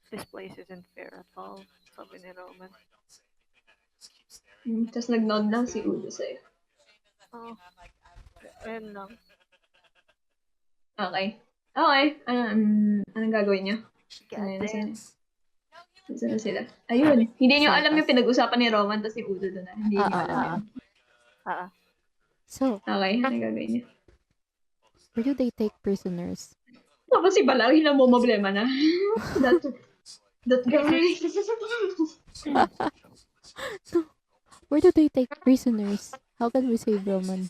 This place isn't fair at all. Sabi ni Roman. Tapos nag-nod lang si Udo sa'yo. Oh, ayun lang. Okay. Anong gagawin niyo? God Nasaan damn. na sila? Ayun. Hindi niyo alam yung pinag-usapan ni Roman tapos si Udo doon na. Hindi niyo alam yun. So, Okay, anong gagawin niyo? where do they take prisoners? Tapos si Balaw, mo problema na. That guy. Where do they take prisoners? How can we save Roman?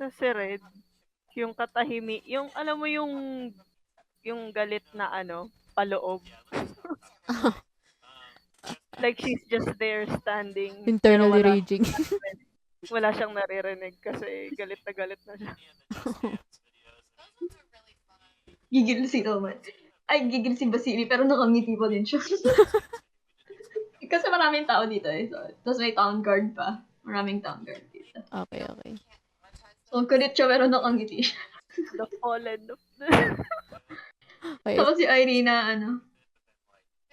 So si Red, yung yung alam mo yung galit na paloob. Like she's just there standing. Internally raging. Wala siyang naririnig kasi galit na siya. Gigil si Roman. Ay, gigil si Basili pero nakangiti pa din siya. Kasi maraming tao dito eh. So, tapos may town guard pa. Maraming town guard dito. Okay. So, kulit siya pero nakangiti siya. The fallen of the... Okay. Tapos si Irina,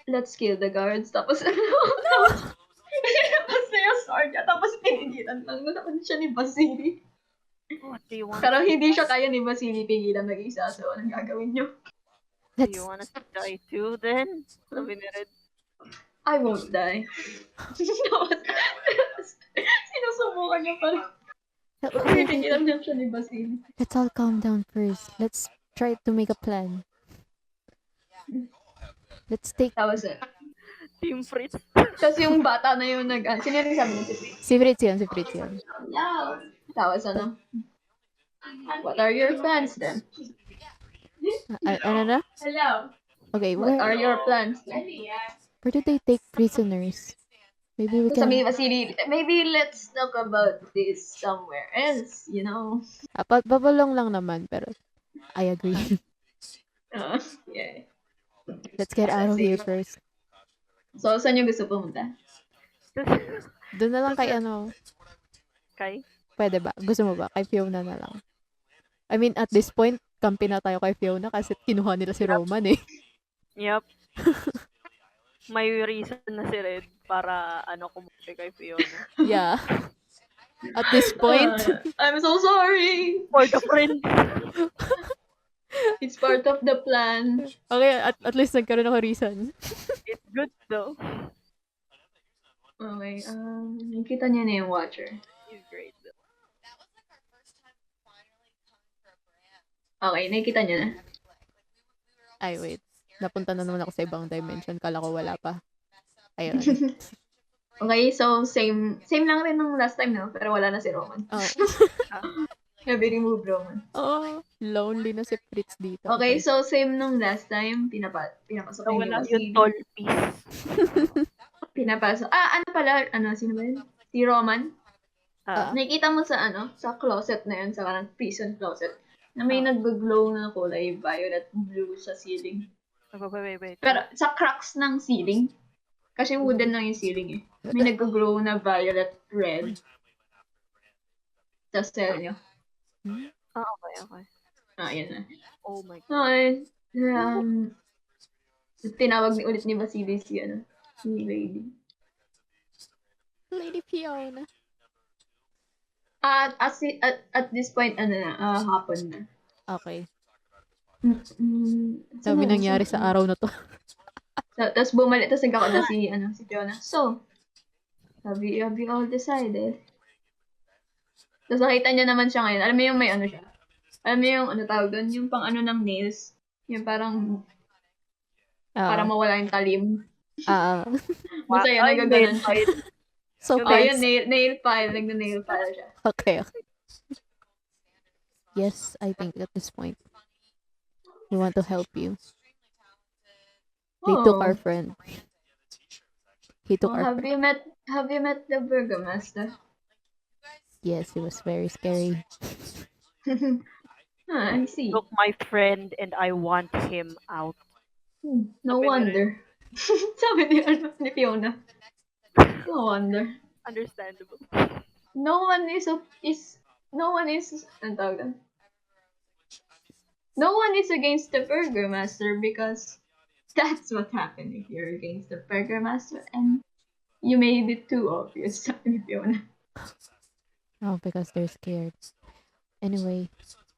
let's kill the guards. Tapos, tapos na yung sword niya. Tapos pinigilan lang. Natakot siya ni Basili. What do you want? Pero hindi siya kaya ni Basili pigilan mag-isa. So, anong gagawin niyo? Do you want to die too then? Sabi ni Red. I won't die. Sinusubukan niya pa rin. Pinigilan niya siya ni Basili. Let's all calm down first. Let's try to make a plan. Let's take... Tapos Team Fritz. Kasi yung bata na yung sino yung sabi niya? Si Fritz yun. Yeah. Tapos what are your plans then? Ano na? Hello. Okay, What are your plans then? Where do they take prisoners? Maybe we can... Sabi ni Vasily, maybe let's talk about this somewhere else, you know? Babalong lang naman, pero I agree. Yeah. Let's get out of here first. So, saan yung gusto pumunta? Doon na lang kay Kay? Pwede ba? Gusto mo ba? Kay Fiona na lang. I mean, at this point, kampi na tayo kay Fiona kasi kinuha nila si Roman eh. Yep. May reason na si Red para kumumpi kay Fiona. Yeah. At this point. I'm so sorry. For the friend. It's part of the plan. Okay, at least nagkaroon ako reason. It's good though. Okay, nakita niya na yung Watcher. He's great though. Okay, nakita niya na. Ay, wait. Napunta na naman ako sa ibang dimension. Kala ko wala pa. Ayun. Okay, so same lang rin ng last time, no? Pero wala na si Roman. Oh. Sabi remove Roman. Oh, lonely na si Fritz dito. Okay, so same nung last time. Pinapasok So, yung wala Vasily. yung tall piece. Pinapasok. Sino ba yun? Si Roman. Nakikita mo sa closet na yun, sa parang prison closet, na may nag-glow na kulay violet blue sa ceiling. Wait. Pero sa cracks ng ceiling, kasi wooden lang yung ceiling eh. May nag-glow na violet red. Sa cell nyo. Okay. Yan na. Oh my God. So, tinawag ulit ni Vasily si Lady. Lady Fiona. At this point, hapon na. Okay. Sabi nangyari sa araw na to. Tapos bumalik, tapos nagkakaon na si Fiona. So, have you all decided? Tapos nakita niya naman siya ngayon. Alam mo yung may siya? Alam mo yung tawag doon? Yung pang ng nails. Yung parang para mawala yung talim. Basta yun, nagaganon siya. So, yun, nail file. Nag-nail file siya. Okay. Yes, I think at this point, we want to help you. They took our friend. He took our friend. Have you met the Burgomaster? Yes, it was very scary. I see. Took my friend and I want him out. No wonder. Sabi ni Fiona. No wonder. Understandable. No one is against the Burgomaster because That's what happened if you're against the Burger Master and you made it too obvious, sabi ni Fiona. Oh, because they're scared. Anyway,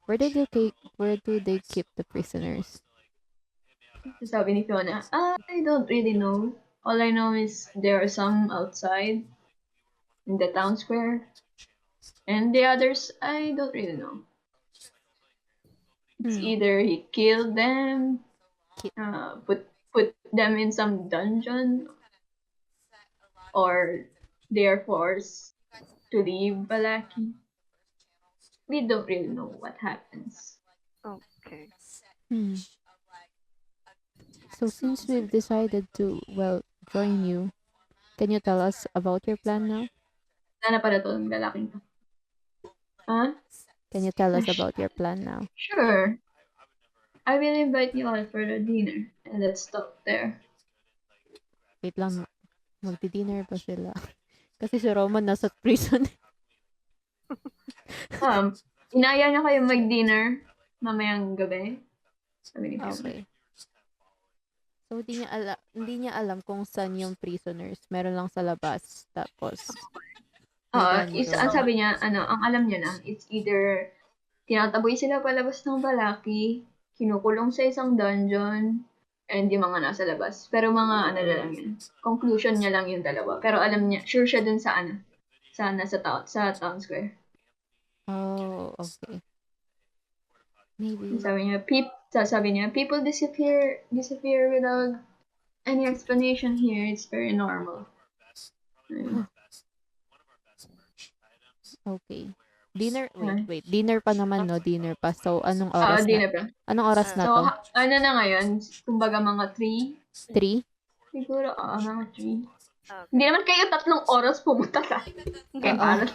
where do they keep the prisoners? Sabi ni Fiona, I don't really know. All I know is there are some outside in the town square. And the others, I don't really know. It's either he killed them, put them in some dungeon, or they are forced to leave Balaki. We don't really know what happens. Okay. So since we've decided to, join you, can you tell us about your plan now? Sana pala to ng lalaking to. Huh? Can you tell us about your plan now? Sure. I will invite you all for the dinner, and let's stop there. Wait lang, magdi-dinner pa sila. Kasi si Roman nasa prison. Inaya niya kayo mag-dinner mamayang gabi. Sabi ni Fiona. Okay. So, hindi niya alam kung saan yung prisoners. Meron lang sa labas. Tapos, ang sabi niya, ang alam niya na, it's either tinataboy sila palabas ng Balaki, kinukulong sa isang dungeon, and yung mga nasa labas. Pero mga na lang yan. Conclusion niya lang yung dalawa. Pero alam niya, sure siya dun sa sa town square. Oh, okay. Maybe. Sabi niya, people disappear without any explanation here. It's very normal. Okay. Dinner, wait. Dinner pa naman, no? Dinner pa. So, anong oras dinner pa. Anong oras na So, to? ano na ngayon? Kumbaga mga 3? 3? Siguro, mga 3. Okay. Hindi naman kayo 3 oras pumunta sa aral.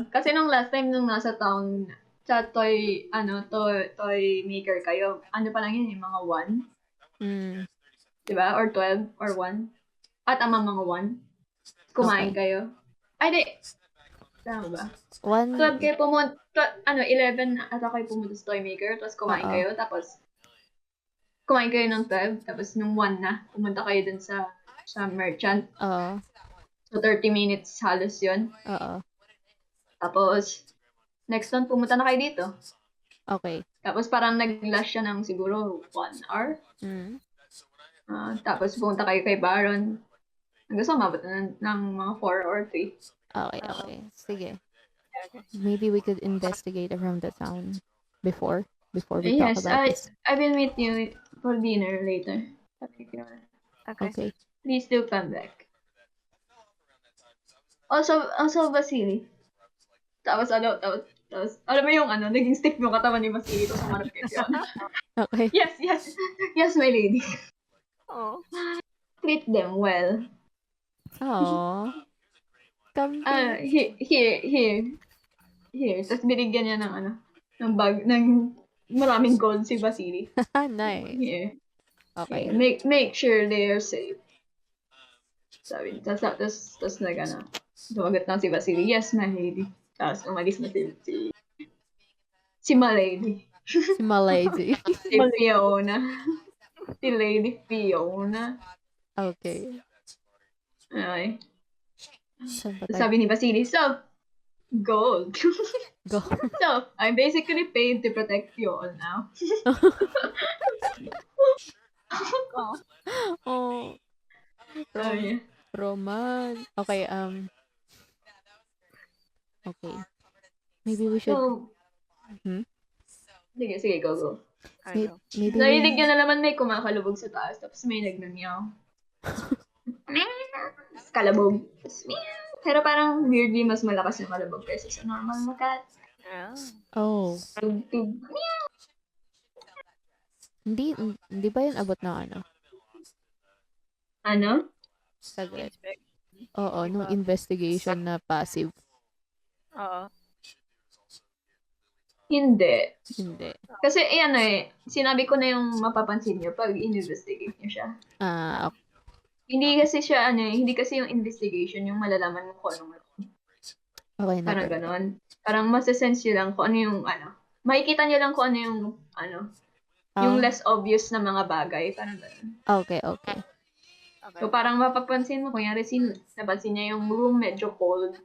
Kasi nung last time nung nasa town, sa toy maker kayo, ano pa lang yun, yung mga 1? Diba? Or 12 or 1? At mga 1. Kumain kayo. Ay, di. Tama ba? 12 kayo pumunta, 11 ata kayo pumunta sa toy maker, tapos kumain kayo, tapos kumain kayo ng 12, tapos nung 1 na, pumunta kayo dun sa merchant. So, 30 minutes halos yun. Tapos, next one, pumunta na kayo dito. Okay. Tapos, parang nag-last siya ng siguro 1 hour. Tapos, pumunta kayo kay Baron. Hanggang sa umabot na ng mga 4 or 3. Okay. Sige. Maybe we could investigate around the town before we talk about this. I will meet you for dinner later. Okay. Please do come back. Also, Vasily. Tapos, alam mo yung naging stick yung katawan ni Vasily to sa marap kay Fiona. Okay. Yes, my lady. Oh. Treat them well. Aww. Here. Tapos binigyan niya ng bag, ng maraming gold si Vasily. Nice. Here. Okay. Make sure they are safe. Sabi, tapos dumagat na si Vasily. Yes, my lady. Tapos umalis na si my lady. Si Malady. Si Fiona. Si Lady Fiona. Okay. Okay. Saan ba Sabi ni Vasily, so, gold. Gold. So, I'm basically paid to protect you all now. Oh. Roman. Okay, okay. Maybe we should... Sige, go. Maybe... Narinig nyo na naman may kumakalubog sa taas, tapos may nagnanyaw. Kalabog. Pero parang weirdly mas malakas yung kalabog kaysa sa normal na cat. Oh. Tug. Hindi ba yun abot ng ano? Ano? Saglit. Oo, nung investigation na passive. Oo. Hindi. Kasi sinabi ko na yung mapapansin nyo pag investigate nyo siya. Okay. Hindi kasi yung investigation yung malalaman mo kung anong Okay na. Parang ganon. Parang masasense nyo lang kung ano yung makikita nyo lang kung ano yung Yung Ah, less obvious na mga bagay, parang ganun. okay. Okay. So, parang mapapansin mo, kunyari, napansin niya yung room medyo cold.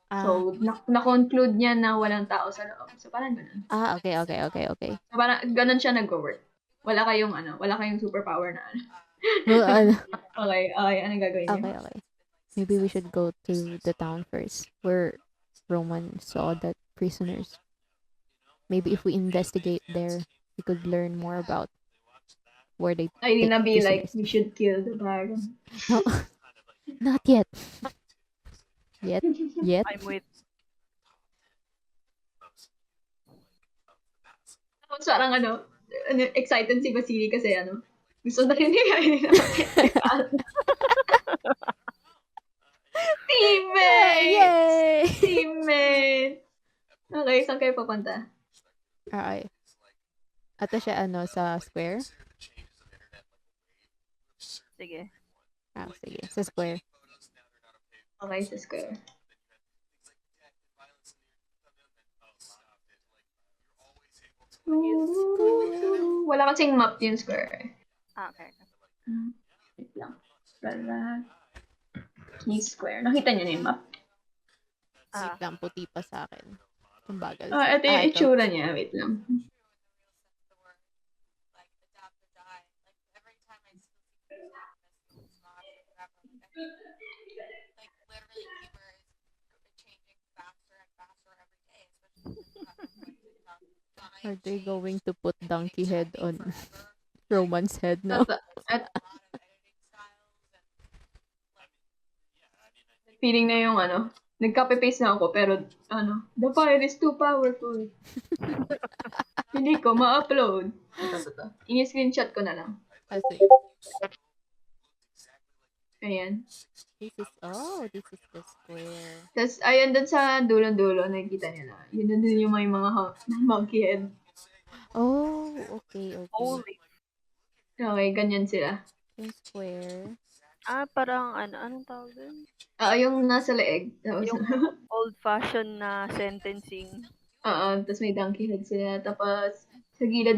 Ah, So, na-conclude niya na walang tao sa loob. So, parang ganun. okay. So, parang ganun siya nag-work. Wala kayong superpower na ano. Well, Okay, anong gagawin niyo? okay. Maybe we should go to the town first, where Roman saw that prisoners. Maybe if we investigate there, we could learn more about where they take Irina be like, prisoners. we should kill the Baron. No, not yet. Yet? I'm with. Tapos parang excited si Vasily kasi gusto na rin niya Irina mag-kill. Teammate! Yay! Teammate! Okay, saan kayo papunta? Okay. Ato siya sa square? Sige. Sige. Sa square. Okay, sa square. Wala kasing map yung square. Okay. Wait lang. Para key square. Nakita niyo na yung map? Wait lang, puti pa sa akin. Ang bagal. Ito yung itsura niya. Wait lang. Are they going to put donkey head on Roman's head now? Feeling na yung nag-copy-paste na ako, pero the file is too powerful. Hindi ko ma-upload. Ito. Ini-screenshot ko na lang. Kasi, Ayan. this is the square. Tapos, ayan dun sa dulo-dulo, nakikita niyo na. Yun dun yung may mga monkey head. Oh, okay. Holy. Okay, ganyan sila. Yung square. Parang anong tawag dun? Yung nasa leeg. Tapos, Yung old-fashioned na sentencing. tapos may donkey head sila. Tapos, sa gilid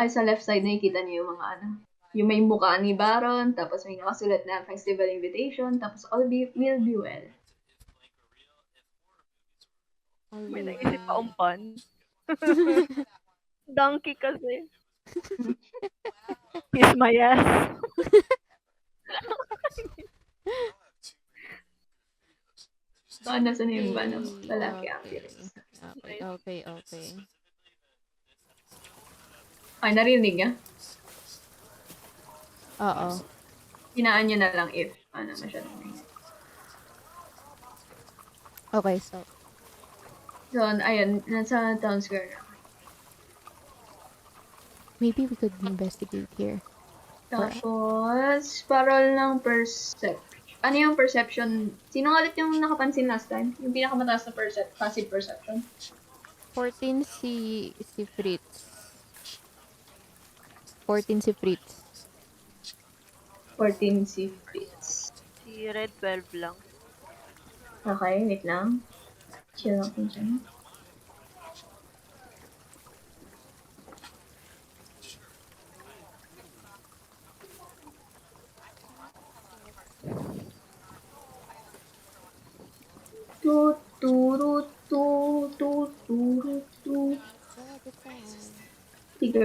sa left side nakikita niyo yung mga yung may mukha ni Baron, tapos may nakasulat na festival invitation, tapos all will be well. May naisip pa umpan. Donkey kasi. Kiss my ass. Nasa na yung lalaki actress. Okay. Ay, narinig niya? Oo. Hinaan niyo na lang if masyadong. Okay, so. So, ayun, nasa town square na. Maybe we could investigate here. Tapos, parol ng perception. Ano yung perception? Sino ulit yung nakapansin last time? Yung pinakamataas na passive perception? 14 si Fritz. 14 si Fritz. 14 si Fritz. Si Red 12 lang. Okay, wait lang. Chill lang po dyan.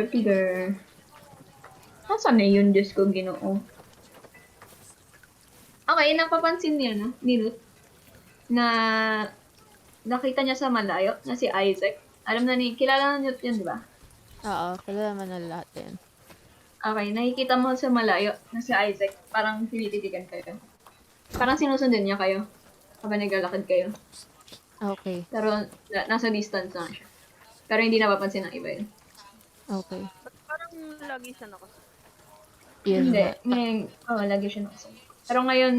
Tiger. Nasaan na yun, Diyos ko, Ginoo? Okay, napapansin niya, ni Ruth, na nakita niya sa malayo, na si Isaac. Kilala na niyo yun, di ba? Oo, kilala man na lahat yan. Okay, nakikita mo sa malayo na si Isaac, parang tinititigan kayo. Parang sinusundan niya kayo habang naglalakad kayo. Okay. Pero nasa distance lang siya. Pero hindi napapansin ng iba yun. Okay. Parang lagi siya nakasama. Yun Hindi. nga. Ngayon, lagi siya nakasama. Pero ngayon,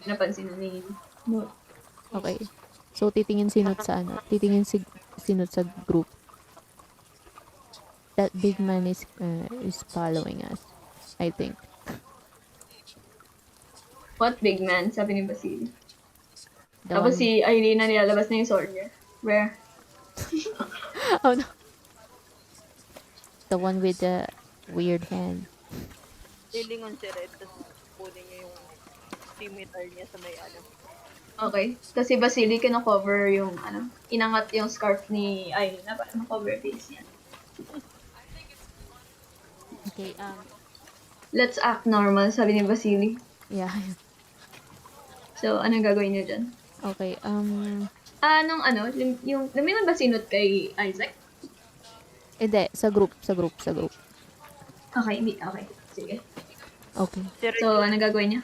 napansin na ni Mo. Okay. So, titingin sinot sa sinot sa group. That big man is following us, I think. What big man? Sabi ni Basili. The Tapos one... si Irina nilalabas na yung sword niya. Where? Oh no. The one with the Weird hand. Lilingon si Red, tapos kunin niya yung scimitar niya sa may ano. Okay. Kasi Basili kino-cover yung inangat yung scarf ni Aileen na para ma-cover face niya. Okay, Let's act normal, sabi ni Basili. yeah. So, anong gagawin niyo dyan? Okay, Yung lumingon ba sinot kay Isaac? hindi, sa group. Okay, hindi. Okay. Sige. Okay. Si Red, So, anong gagawin niya?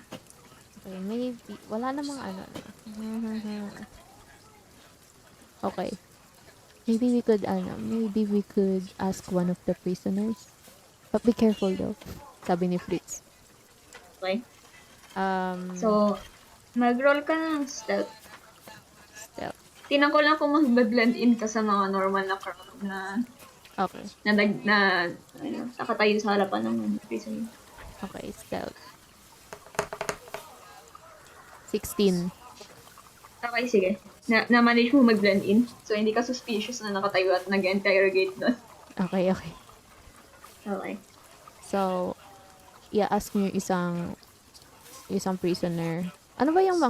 Okay, maybe, wala namang ano. Okay. Maybe we could ask one of the prisoners. But be careful though, sabi ni Fritz. Okay. Um, So, mag-roll ka ng stealth. stealth. Tingnan ko lang kung mag-blend in ka sa mga normal na crowd na Okay. nakatayo sa harapan ng prisoner. Okay, stealth. 16. Okay, sige. Na-manage mo mag-blend in. So, hindi ka suspicious na nakatayo at nag-interrogate doon. Okay. Okay. So, i-ask niyo isang prisoner. Ano ba yung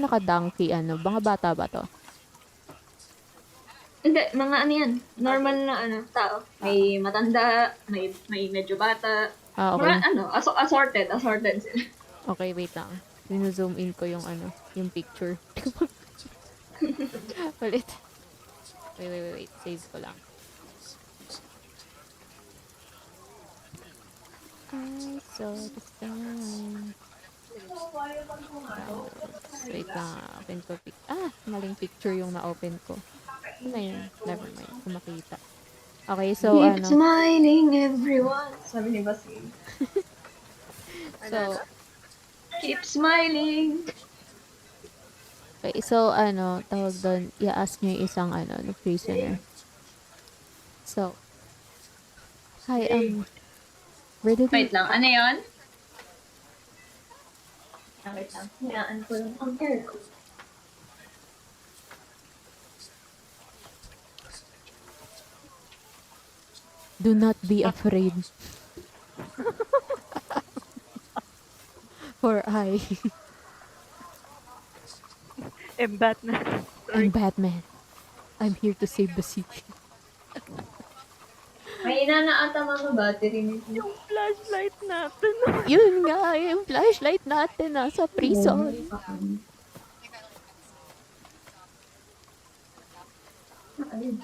naka-donkey, mga bata ba to? Hindi, mga yan. Normal na tao. May matanda, may medyo bata. Ah, okay. Mga assorted sila. Okay, wait lang. Zoom in ko yung yung picture. Ulit. Wait. Save ko lang. I saw the sun. Wait lang. Open ko maling picture yung na-open ko. Ano na yun? Never mind. Kung makita. Okay, so Keep smiling, everyone. Sabi ni Basil. So, Keep smiling. okay, so tawag doon, i-ask nyo yung isang prisoner. So, hi, where did Wait lang, ano yun? Wait lang, hinaan ko lang ang hair ko. do not be afraid. For I am Batman. am Batman. I'm here to save the city. May inana ata mga battery nito. Yung flashlight natin. Yun nga, yung flashlight natin sa prison. Ayun.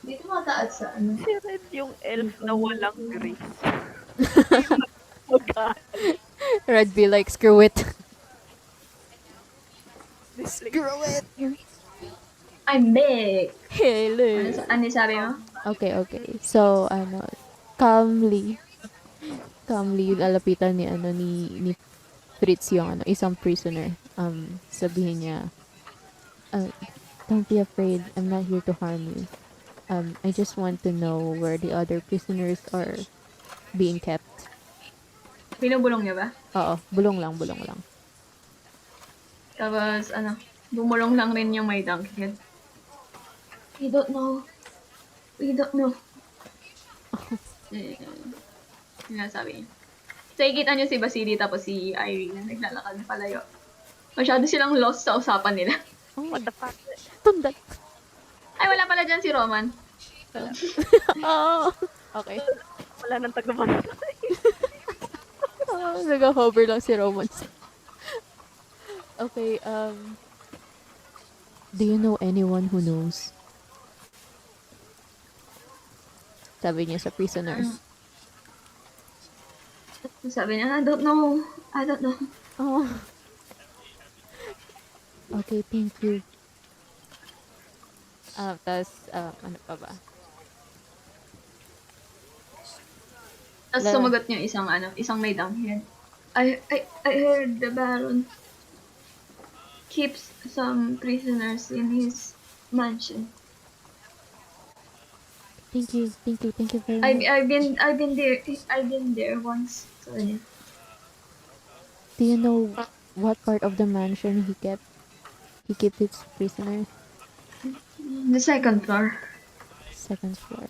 Dito mataas sa Si Red yung elf na walang grace. Red be like, screw it. Screw it! I'm big! Hello. Ano sabi mo? Okay. So, calmly lalapitan ni Fritz yung isang prisoner. Sabihin niya, don't be afraid. I'm not here to harm you. I just want to know where the other prisoners are being kept. Binubulong niya ba? Oo, bulong lang. Tapos, bumulong lang rin yung may donkey head. We don't know. Yun nga sabi niya. So, ikita niyo si Basili tapos si Irene na naglalakad palayo. Masyado silang lost sa usapan nila. Oh, What the fuck? tundat. Ay, wala pala dyan si Roman. Oh, okay. Wala nang tagabantay. Nag-hover lang si Romance. Okay, do you know anyone who knows? Sabi niya sa prisoners. Sabi niya, I don't know. Oh. Okay, thank you. Tapos, ano pa ba? Tapos sumagot niya isang may donkey head. I heard the Baron keeps some prisoners in his mansion. Thank you very much. I've been there once. So, yeah. Do you know what part of the mansion he kept his prisoners? The second floor. Second floor.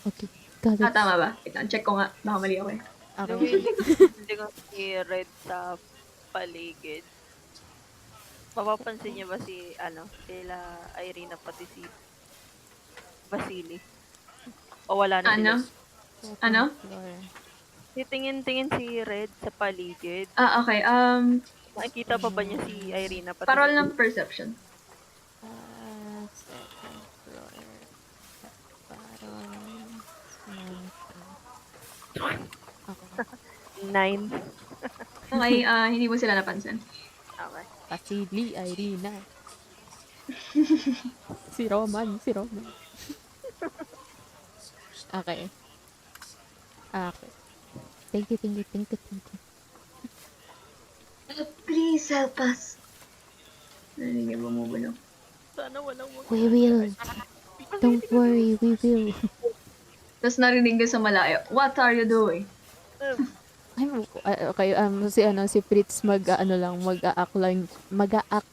Okay. Got it. Tama ba? Wait lang, check ko nga. Baka mali ako eh. Okay. Lumilipad ko si Red sa paligid. Mapapansin niya ba si, sila Irina pati si Vasily? O wala na sila? Ano? Ano? Second floor. Titingin-tingin si Red sa paligid. Okay. Makikita pa ba niya si Irina pati Parol si ng perception. Second floor. Parang... Okay. 9? Okay, hindi mo sila napansin. Okay. Vasily, Irina. Si Roman. Okay. Okay. Thank you. Please help us. Narinig mo bumubulong. Sana walang We will. Don't worry, we will. Tapos narinig ko sa malayo, what are you doing? Okay, si Fritz mag-aak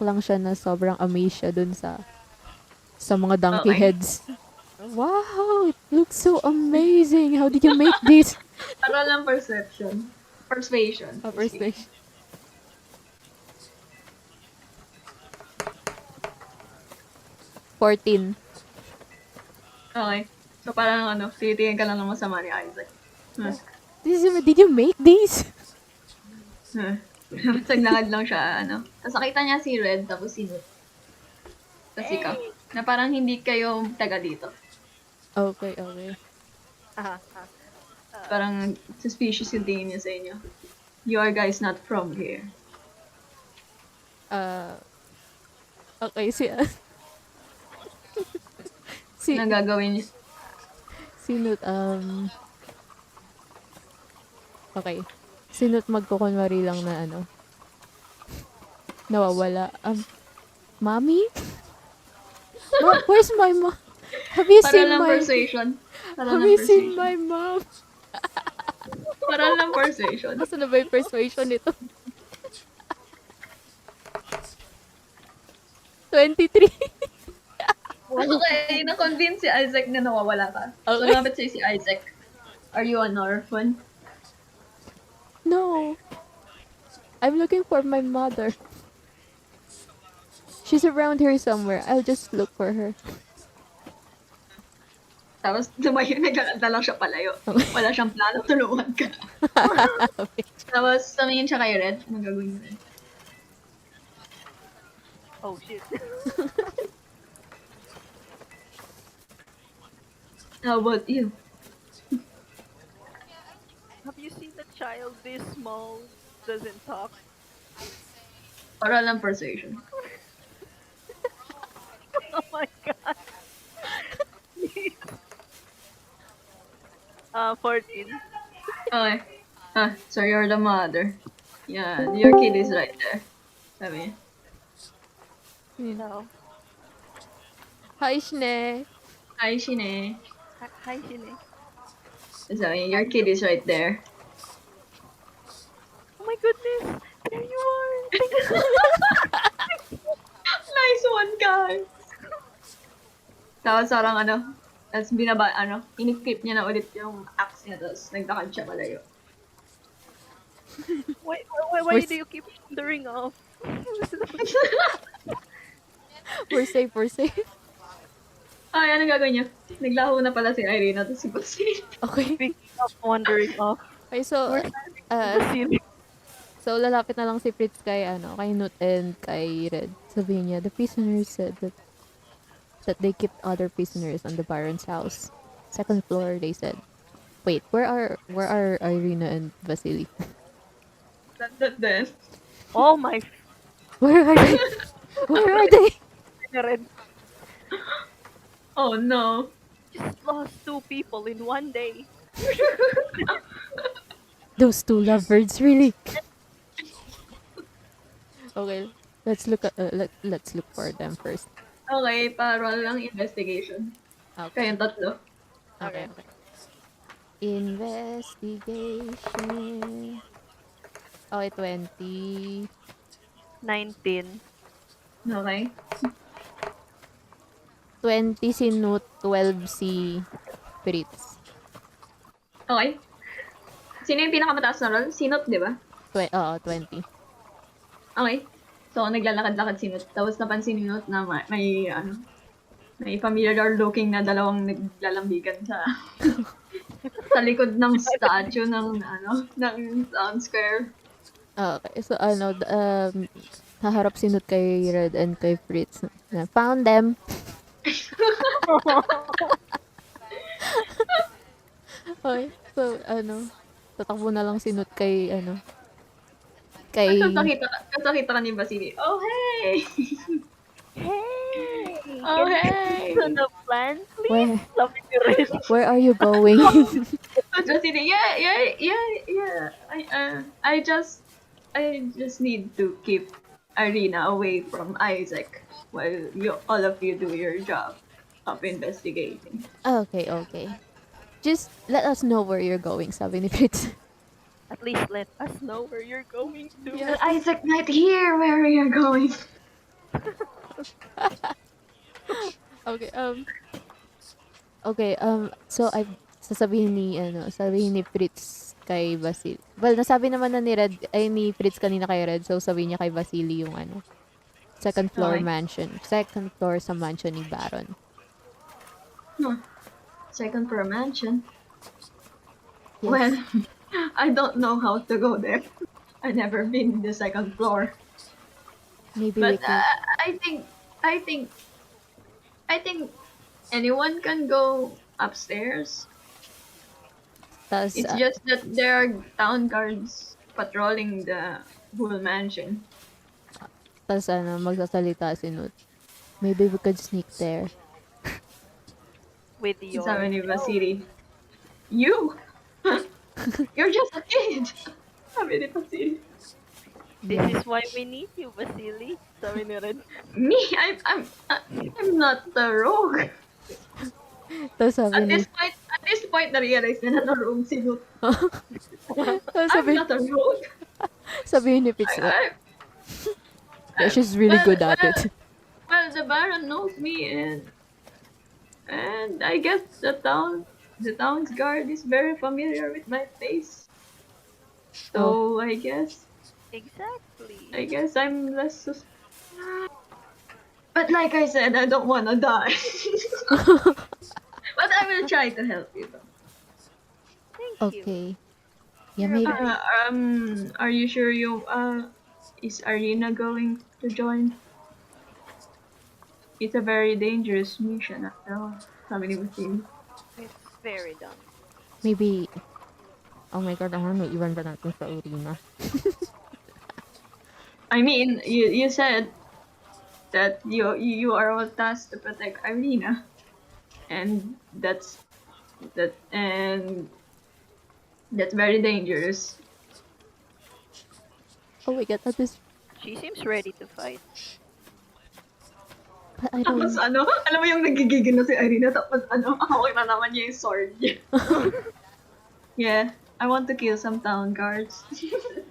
lang siya na sobrang amazed siya dun sa mga donkey Okay. heads. Wow, it looks so amazing. How did you make this? Parol ng perception. Persuasion. First station. $14. Okay. So parang tinitingin ka lang ng masama ni Isaac. Did you make these? Saglakad lang siya, Tapos nakita niya si Red, tapos si Nut. Tapos ikaw. Na parang hindi kayo taga dito. Okay. Parang suspicious yung tingin niya sa inyo. You are guys not from here. Okay, si Anong gagawin niyo? Sinut, okay. Sinut magkukunwari lang na nawawala. Mommy? Where's my mom? Have you Parang seen lang my... persuasion. Have you seen my mom? Parang lang persuasion. Asa na ba yung persuasion nito? 23. Okay, na-convince si Isaac na nawawala ka. So, Okay. lapit sa'yo si Isaac. Are you an orphan? No. I'm looking for my mother. She's around here somewhere. I'll just look for her. Tapos, lumayo, nagkakanta lang siya palayo. Wala siyang plano, tulungan ka. Tapos, tumingin siya kay Red. Anong gagawin mo Red? Oh, shit. How about you? Have you seen a child this small doesn't talk? Para lang persuasion. Oh my god. 14. Okay. So you're the mother. Yeah, your kid is right there. Sabi niya. No. Hi, Shne. Hi, Shine. Hi, Shine. Sabi niya, your kid is right there. Oh my goodness. There you are. Nice one, guys! Tapos parang tapos in-equip niya na ulit yung axe niya, tapos nagtakad siya palayo. Why do you keep wandering off? We're safe. Ay, ano gagawin niya? Naglaho na pala si Irina, tapos si Basil. Okay. Speaking of wandering off, Okay, so, Vasily. so lalapit na lang si Fritz kay Nut and kay Red. Sabihin niya, the prisoners said that they kept other prisoners on the Baron's house. Second floor, they said. Wait, where are Irina and Vasily? Then, Oh my Where are they? Where are they? Red. oh no. Just lost 2 people in one day. Those two lovebirds, really? Okay, let's look for them first. Okay, para lang investigation. Okay. Kayong tatlo. Okay. Investigation. Okay, 20. 19. Okay. 20 si Nut, 12 si Fritz. Okay. Sino yung pinakamataas na roll? Sinot, di ba? Oo, 20. Okay. So, naglalakad-lakad si Nut. Tapos napansin ni Nut na may familiar looking na dalawang naglalambigan sa sa likod ng statue ng town square. Okay, so haharap si Nut kay Red and kay Fritz. Found them. Okay, so tatakbo na lang si Nut kay kay Kasakita ka ni Basili. Oh, hey! Hey! Oh, Can you hey! to the plan, please? where Sabi ni Red. where are you going? Basili, yeah. I just need to keep Irina away from Isaac while all of you do your job of investigating. Okay. Just let us know where you're going, sabi ni Fritz. At least let us know where you're going to. But Isaac might hear where you're going. Okay, so sasabihin ni Fritz kay Basil. Well, nasabi naman na ni Fritz kanina kay Red, so sabihin niya kay Vasily yung second floor Okay. mansion. Second floor sa mansion ni Baron. Second floor mansion. Yes. Well, I don't know how to go there. I've never been in the second floor. Maybe we But can... I think anyone can go upstairs. Tas, It's just that there are town guards patrolling the whole mansion. magsasalita si Nut. Maybe we could sneak there. With your... Sabi ni Vasily, you? You're just a kid. Sabi ni Vasily. This is why we need you, Vasily. Sabi ni Red. Me? I'm not the rogue. Tapos sabi At ni... this point, na-realize na rogue si Lut. Tapos I'm not a rogue. sabi ni Fritz, I- yeah, she's really good at well, it. Well, the Baron knows me, and I guess the town's guard is very familiar with my face. So I guess Exactly. I'm less. But like I said, I don't wanna die. But I will try to help you. Though. Thank you. Okay. Yeah, maybe... Are you sure is Arena going to join? It's a very dangerous mission after all. Sabi ni Basili. It's very dumb. Maybe... Oh my god, may iwan ba natin sa arena? I mean, you said that you are all tasked to protect Irina, and that's very dangerous. Oh my god, that is... She seems ready to fight. But I don't... Tapos alam mo yung nagigigil na si Irina, tapos hawak na naman niya yung sword niya. Yeah, I want to kill some town guards.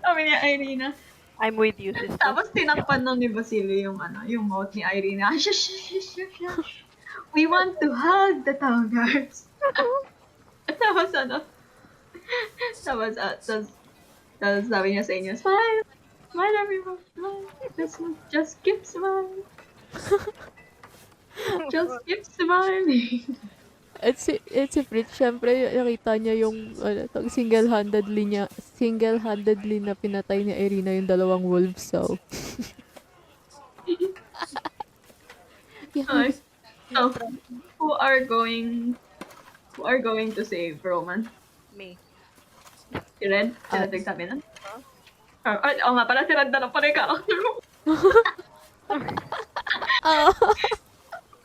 Sabi niya Irina. I'm with you, sister. Tapos tinakpan nun ni Basilio yung mouth ni Irina. Shush, shush, shush, shush. We want to hug the town guards. Tapos tapos sabi niya sa inyo, smile, smile everyone, smile. Just keep smiling. Just keep smiling. At si Fritz, syempre, nakita niya yung single-handedly na pinatay ni Irina yung dalawang wolves, so... Okay. So, who are going to save Roman? Me. Si Red? Si Red nagsabi na? Oo nga pala, si Red na lang pala yung character mo.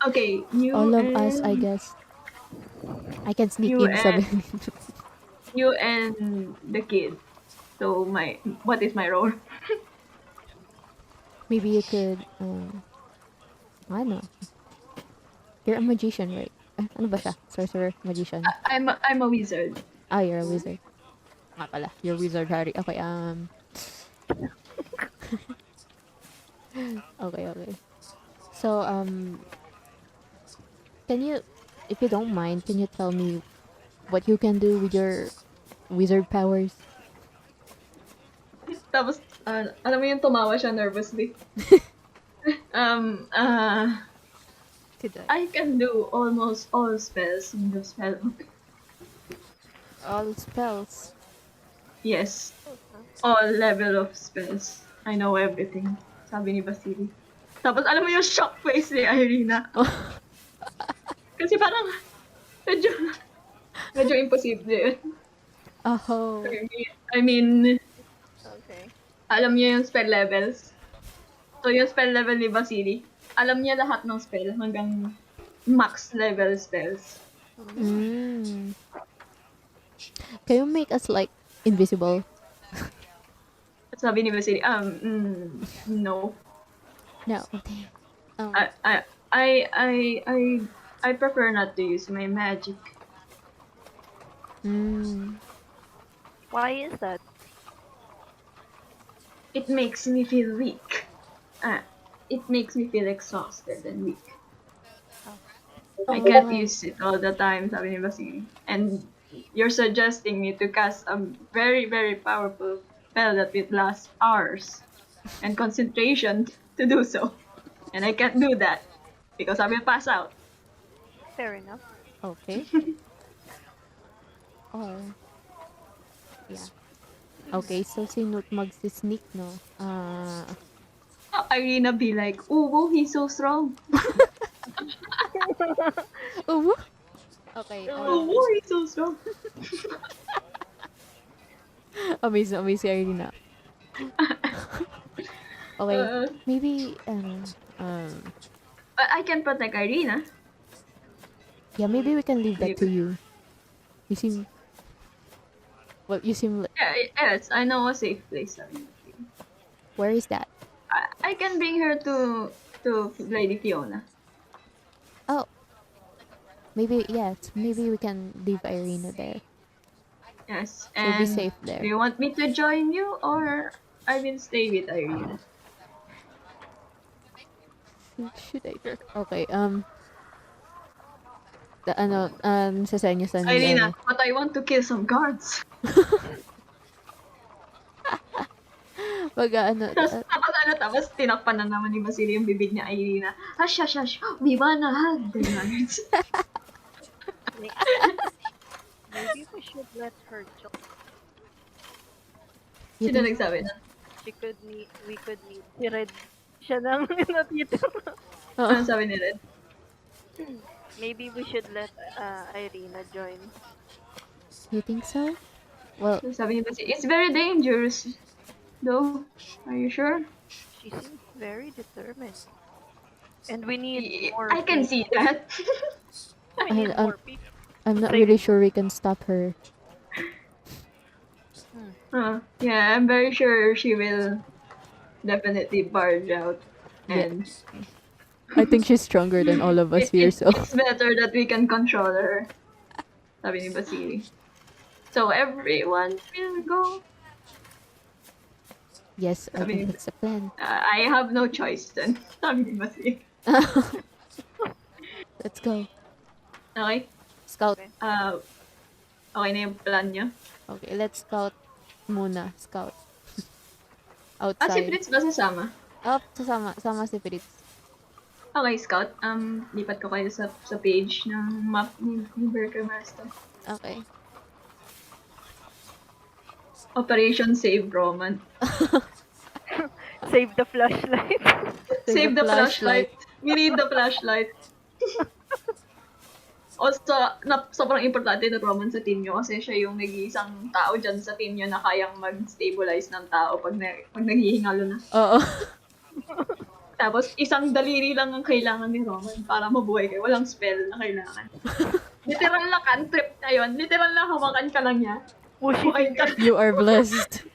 Okay, you All of and, us, I guess. I can sneak You in, sabi ni you and the kid. So, what is my role? Maybe you could, I don't know. You're a magician, right? Ano ba siya? Sorcerer? Magician? I'm a wizard. Ah, you're a wizard. Nga pala. You're wizard, Harry. Okay, okay. So, can you, if you don't mind, can you tell me what you can do with your wizard powers? Tapos, alam mo yung tumawa siya nervously. I can do almost all spells in the spell book. All spells. Yes, all level of spells. I know everything. Sabi ni Vasily. Tapos alam mo yung shock face ni Irina. Kasi parang medyo imposible yun. Oh. I mean, Okay. alam niya yung spell levels. So yung spell level ni Vasily, alam niya lahat ng spell hanggang max level spells. Mm. Can you make us like invisible? Sabi ni Vasily, no. No. Okay. I prefer not to use my magic. Why is that? It makes me feel weak. It makes me feel exhausted and weak. I can't use it all the time, sabi ni Vasily. And you're suggesting me to cast a very, very powerful spell that will last hours and concentration to do so. And I can't do that because I will pass out. Fair enough. Okay. Oh. Yeah. Okay, so si Newt magsisneak, no? Irina be like, oh, he's so strong. Oh. Okay. Oh, he's so strong. Amazing, amazing Irina. Okay, maybe, But I can protect Irina. yeah, maybe we can leave that to you. You seem, well, you seem, Yes, I know a safe place. where is that? I can bring her to Lady Fiona. Oh, maybe, yes, maybe we can leave Irina there. Yes, She'll be and safe there. do you want me to join you or I will stay with Irina? Should I? Okay, sasenyosan ni Irina, but I want to kill some guards. Tapos tinakpan na naman ni Vasily yung bibig ni Irina. Hush, hush, hush, we wanna hug the guards. Maybe we should let her join. Sino nagsabi na? We could meet. Si Red. Siya nang natitira. Ano sabi ni Red? Maybe we should let Irina join. You think so? Well, Sabi ni Vasily, it's very dangerous. Though, are you sure? She seems very determined. And we need more I can see that. We need more people. I'm not really sure we can stop her. Yeah, I'm very sure she will definitely barge out. And I think she's stronger than all of us here, so. it's better that we can control her. Sabi ni Vasily. So everyone will go. Yes, I think that's the plan. I have no choice then. Sabi ni Vasily. Let's go. Okay? Scout. Okay na yung plan nyo? Okay, let's scout muna. Scout. Si Outside. Fritz ba sasama? Sama si Fritz. Okay, Scout. Lipat ko kayo sa page ng map ni Burgermaster. Okay. Operation Save Roman. Save the flashlight. Save the flashlight. We need the flashlight. Also, sobrang importante na Roman sa team nyo kasi siya yung nag-iisang tao dyan sa team nyo na kayang mag-stabilize ng tao pag naghihingalo na. Oo. Tapos, isang daliri lang ang kailangan ni Roman para mabuhay kayo. Walang spell na kailangan. Literal na cantrip na yun. Literal na hawakan ka lang niya. Buhay ka. You are blessed.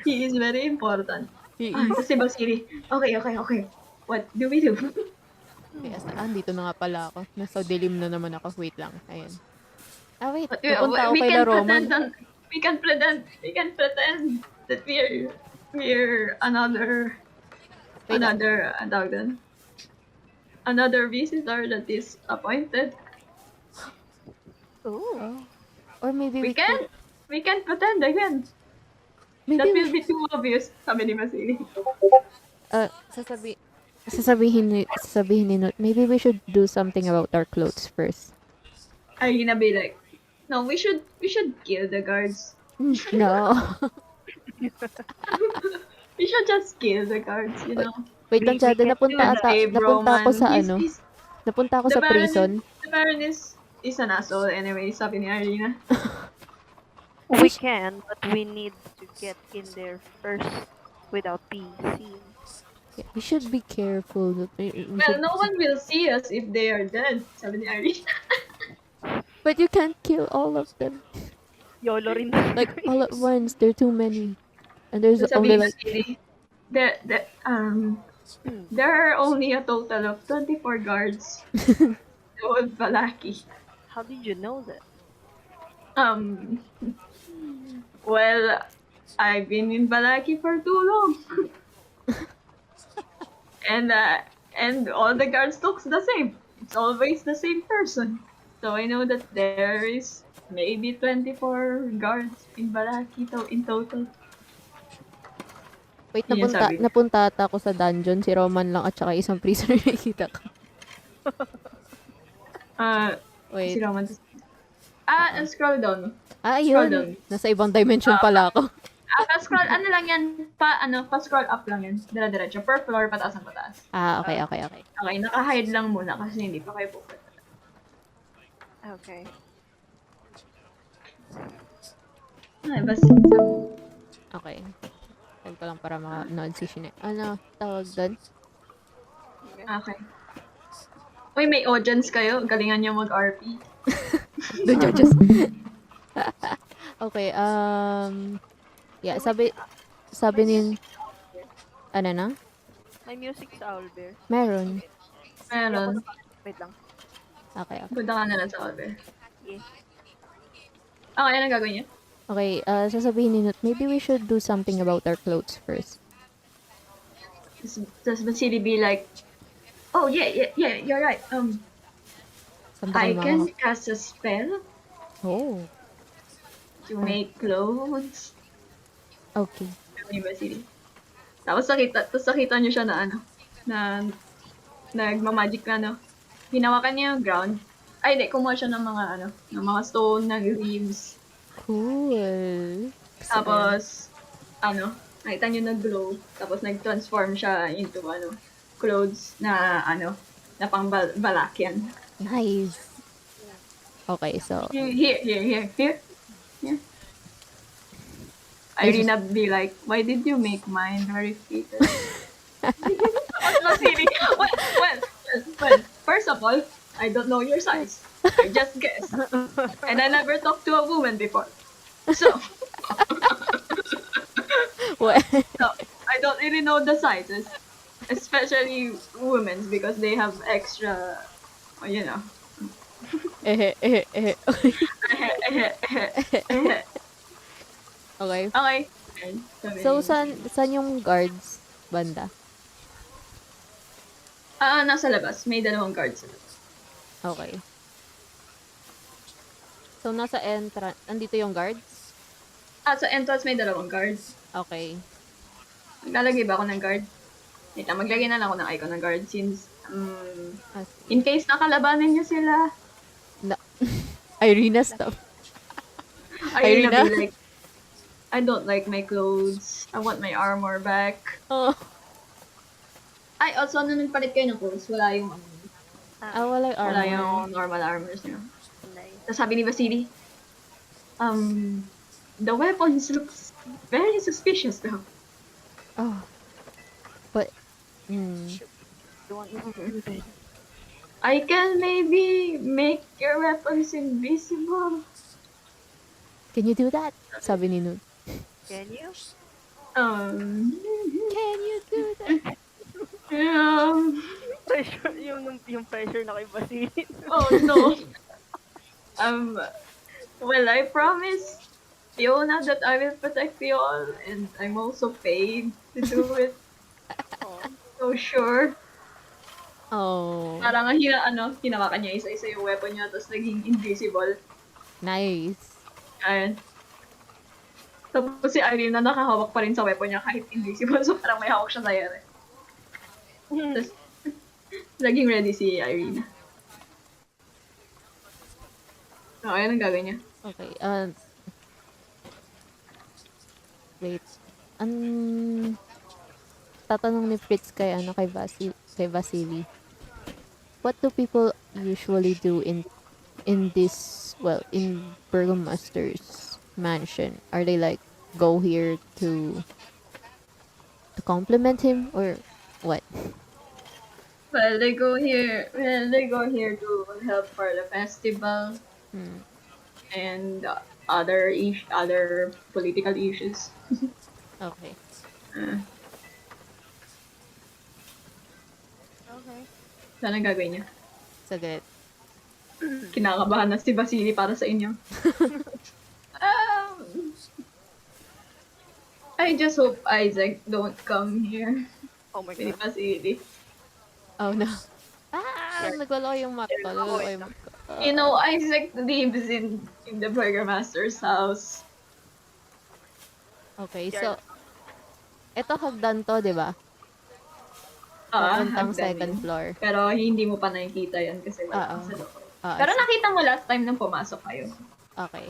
He is very important. He Kasi Vasily, okay. What do we do? Yes, andito na nga pala ako. Nasa dilim na naman ako. Wait lang. Ayan. Wait. We Pupunta ako kay can Roman. we can pretend that we're another, Wait, ang tawag doon? another visitor that is appointed. Oh. Oh. Or maybe We we could, can pretend again. maybe That we will be too obvious, sabi ni Masili. uh, sasabihin ni Nut, maybe we should do something about our clothes first. Irina be like, no, we should kill the guards. No. We should just kill the guards, you know. Wait lang, Jada, can do that. Save napunta ako Roman. sa ano, napunta ako The sa Baron, prison. the Baron is an asshole anyway, sabi ni Irina. We can, but we need to get in there first without being seen. Yeah, we should be careful. Well, no one will see us if they are dead, sabi ni Irina. But you can't kill all of them. YOLO rin. Like, all at once. There are too many. And there's Sabi only ni like... Masili, there are only a total of 24 guards. Old Balaki. How did you know that? Well, I've been in Balaki for too long. And all the guards looks the same. It's always the same person. So I know that there is maybe 24 guards in Balaki in total. Wait, Yun yung sabi. napunta ata ako sa dungeon. Si Roman lang at saka isang prisoner nakikita ko. Si Wait. Roman. Scroll down. Ayun. Scroll down. Nasa ibang dimension pala ako. Pa-scroll, ano lang yan, pa-scroll up lang yan. Dire-diretso, per floor, pataas ang pataas. Okay. Okay, naka-hide lang muna kasi hindi pa kayo pupunta. Okay. Ay, basta. Okay. Tag ko lang para maka-nod si Shine. Ano, tawag doon? Okay. Uy, may audience kayo. Galingan nyo mag-RP. The judges. Okay, yeah, sabi ni, ano na? May music sa Owlbear. Meron. Meron. Wait lang. Okay. Punta ka na lang sa Oliver. Yeah. Okay, anong gagawin niyo? Okay, sasabihin ni Nut, maybe we should do something about our clothes first. Does Basili be like, oh, yeah, you're right. Something I mga- can cast a spell Oh, to make clothes. okay. Ni Basili. Tapos nakita niyo siya na nagma-magic na, hinawakan niya yung ground. Ay, hindi, kumuha siya ng mga stone, ng leaves. Cool. Tapos, nakita niyo nag-glow. Tapos nag-transform siya into, clothes na, na pang Balakian. Nice. Okay, so, Here. Irina be like, why did you make mine very fitted? Well, first of all, I don't know your size. I just guessed. And I never talked to a woman before. So, what? so I don't really know the sizes. Especially women's because they have extra, Okay. Okay. So, saan yung guards banda? Nasa labas. May dalawang guards sa labas. Okay. So, nasa entrance, andito yung guards? Sa entrance may dalawang guards. Okay. Maglalagay ba ako ng guard? Wait lang, maglagay na lang ako ng icon ng guard since, in case nakalabanan niyo sila, Irina stuff. Irina Irina? be like, I don't like my clothes. I want my armor back. Oh. Ay, also, nung nagpalit kayo ng clothes, wala yung, Wala yung wala armor. yung normal armors niyo. Nice. Tapos sabi ni Vasily, the weapons looks very suspicious though. Oh. But, Don't do that. I can maybe make your weapons invisible. can you do that? Sabi ni Nun. Can you? Can you do that? Pressure, yung pressure na kay Basilin. Oh no. Well, I promise Fiona that I will protect you all, and I'm also paid to do it. Oh. So sure. Oh, Parang hinawakan niya isa-isa yung weapon niya, tapos naging invisible. nice. Ayun. Tapos si Irina nakahawak pa rin sa weapon niya kahit invisible, so parang may hawak siya sa ere. Tapos, naging ready si Irina. So, ayun ang gagawin niya. Okay, wait. Tatanong ni Fritz kay Vasily. What do people usually do in this, well, in Burgomaster's mansion? Are they like go here to compliment him or what? Well, they go here to help for the festival Hmm. and other political issues. Okay. Uh, Okay. saan ang gagawin niya? Saglit. Kinakabahan na si Vasily para sa inyo. Um, I just hope Isaac don't come here. Oh my Si God. Vasily. Oh no. Naglolo yung map ko. Naglolo yung map ko. You know, Isaac lives in the Burgermaster's house. Okay, so ito hagdan to, 'di ba? Papuntang Hagdan second yun. floor. Pero hindi mo pa nakikita yan kasi wala Oo. ka sa loob. Pero Pero nakita mo last time nung pumasok kayo. okay.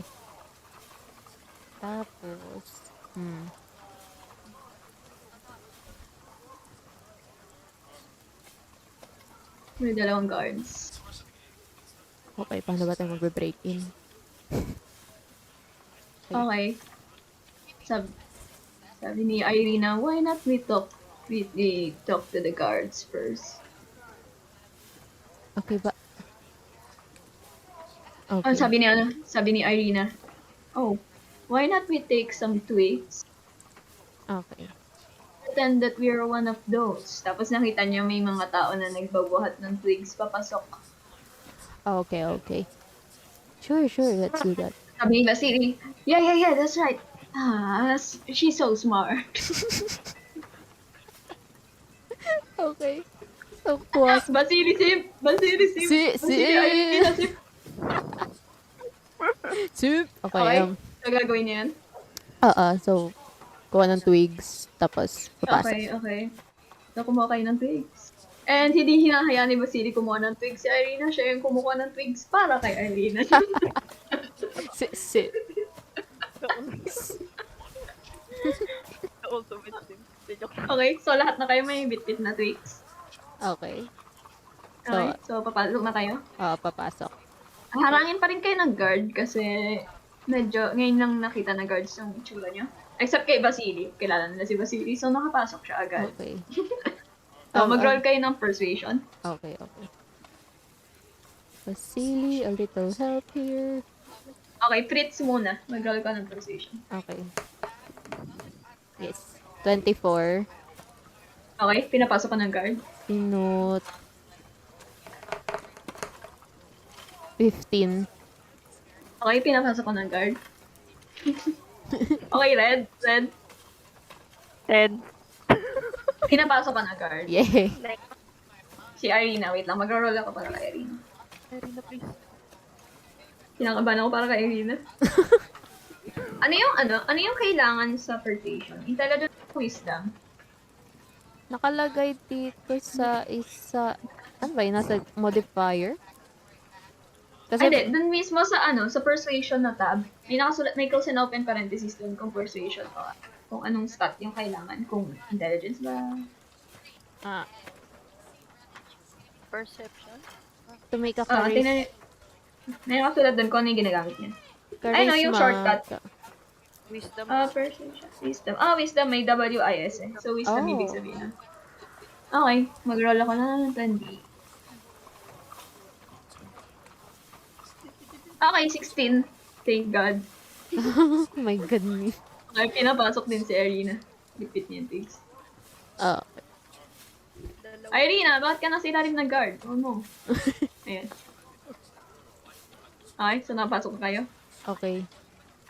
Tapos May dalawang guards. okay, paano ba tayo magbe-break in? Okay. Sabi ni Irina, why not we talk to the guards first? Okay ba? Oh, Okay. sabi ni Irina, oh, why not we take some twigs? Okay. Pretend that we are one of those. Tapos nakita niya may mga tao na nagbabuhat ng twigs papasok. Okay, okay. Sure, let's do that. Sabi ni Vasily, yeah, that's right. She's so smart. Okay. So, kuwas. Vasily Sim! Irina Sim! Soup. Okay, Okay, so gagawin niya yan? so, kuha ng twigs, tapos papasok. Okay. So, kumuha kayo ng twigs. And hindi hinahayaan ni Vasily kumuha ng twigs si Irina. Siya yung kumuha ng twigs para kay Irina. Sit. Also with him. Joke. Okay, so lahat na kayo may bit-bit na twigs. Okay. Okay, so papasok na kayo. Papasok. Harangin pa rin kayo ng guard kasi medyo ngayon lang nakita na guards yung itsura niya. Except kay Vasily. Kilala nila si Vasily, so nakapasok siya agad. Okay. So, mag-roll kayo ng persuasion. Okay. Vasily, a little help here. Okay, Fritz muna. Mag-roll ka ng persuasion. Okay. Yes. 24. Okay, pinapasok ka ng guard. Pinot. 15. Okay, pinapasok ka ng guard. Okay, red. 10. Pinapasok ka ng guard. Yay. Si Irina, wait lang. Mag-roll ako para kay Irina. Irina, please. Kinakabahan ako para kay Irina. Ano yung kailangan sa persuasion? Intelligence o wisdom? Nakalagay dito sa isa. Ano ba yun? Nasa modifier? Kasi, Hindi, dun mismo sa persuasion na tab, may close and open parenthesis dun kung persuasion o kung anong stat yung kailangan. Kung intelligence ba? Perception. to make a Tingnan may nakasulat dun kung ano yung ginagamit niya. Ay, no, yung shortcut. Wisdom. Persuasion. Wisdom. May WIS eh. So, wisdom ibig sabihin. Okay, mag-roll ako na ng 10D. Okay, 16. Thank God. Oh my goodness. Okay, pinapasok din si Irina. Lipit niya yung pigs. Irina, bakit ka nasa ilalim ng guard? Oh no. Ayan. Okay, so napasok na kayo. Okay.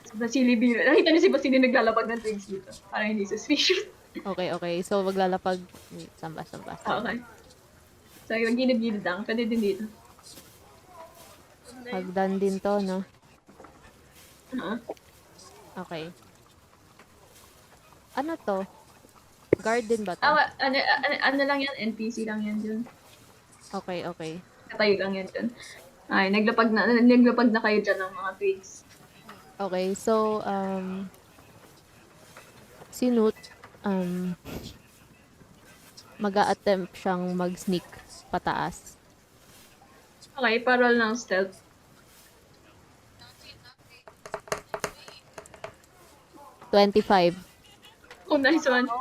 Si Vasily Biro. Nakita niyo si Vasily naglalapag ng twigs dito. Para hindi suspicious. Okay. So, maglalapag. Wait, samba. Okay. So, yung gilid-gilid lang. Pwede din dito. Hagdan din to, no? Oo. Okay. Ano to? Garden ba to? Ano lang yan? NPC lang yan dun. Okay, okay. Katayo lang yan dun. Ay, naglapag na kayo dyan ng mga twigs. Okay, so, si Newt, mag-a-attempt siyang mag-sneak pataas. Okay, parol ng stealth. $25. Oh, nice one.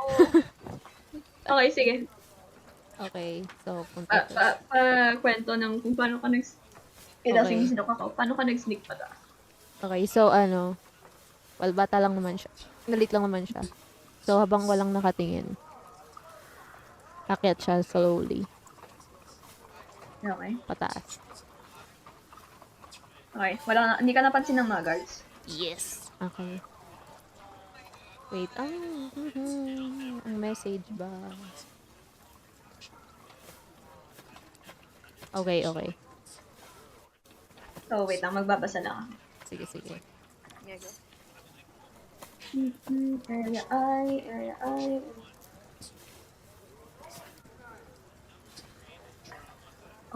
Okay, sige. Okay, so, punta to. Kwento ng kung paano ka Okay. sinok ako. Paano ka nag-sneak pa ta? Okay, so, well, bata lang naman siya. Galit lang naman siya. So, habang walang nakatingin, akyat siya slowly, Okay. pataas. Okay. Hindi ka napansin ng mga guards. Yes! Okay. Wait, ang message ba? Okay, okay. So, wait lang. Magbabasa lang ako. Sige, sige. Area I.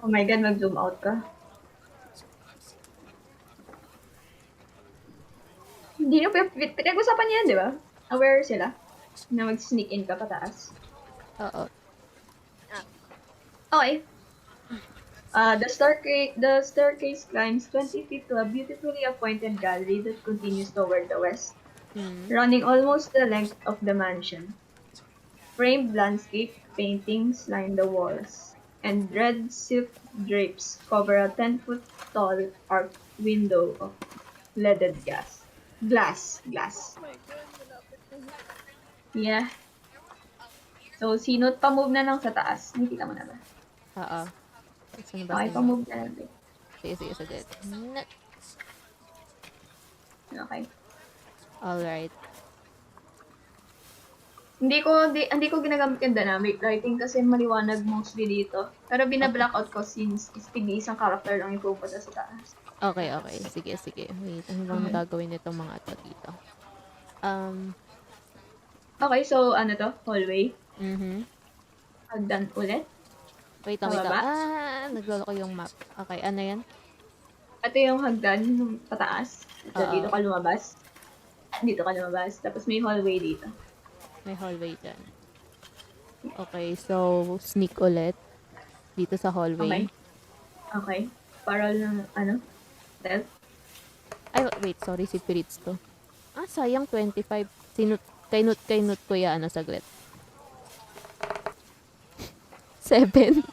Oh my God, mag-zoom out ka. Hindi nyo, pinag-usapan niya yan, di ba? Aware sila na mag-sneak in ka pataas. Oo. Okay. The staircase climbs 20 feet to a beautifully appointed gallery that continues toward the west, running almost the length of the mansion. Framed landscape paintings line the walls, and red silk drapes cover a 10-foot tall arched window of leaded glass. Yeah. So, sino't pa-move na lang sa taas. Nakikita mo na ba? Oo. Saan ba? Okay, Saan ba? pa-move na lang. Sige, sige, sige. Okay. Alright. Hindi ko ginagamit yung dynamic lighting kasi maliwanag mostly dito. Pero bina-blackout ko since isang character lang yung pupunta sa taas. Okay, okay. Sige, sige. Wait, ano bang gagawin nitong mga to dito? Okay, so ano to? Hallway. Hagdan ulit. Wait lang, wait lang. Pababa? Naglolo ko yung map. Okay, ano yan? Ito yung hagdan yung pataas. So, Oo. dito ka lumabas. Tapos may hallway dito. May hallway dyan. Okay, so, sneak ulit. Dito sa hallway. Okay. Parol ng stealth. Ay, wait, sorry, si Fritz to. Sayang, 25. Kay Nut, kuya, saglit. 7.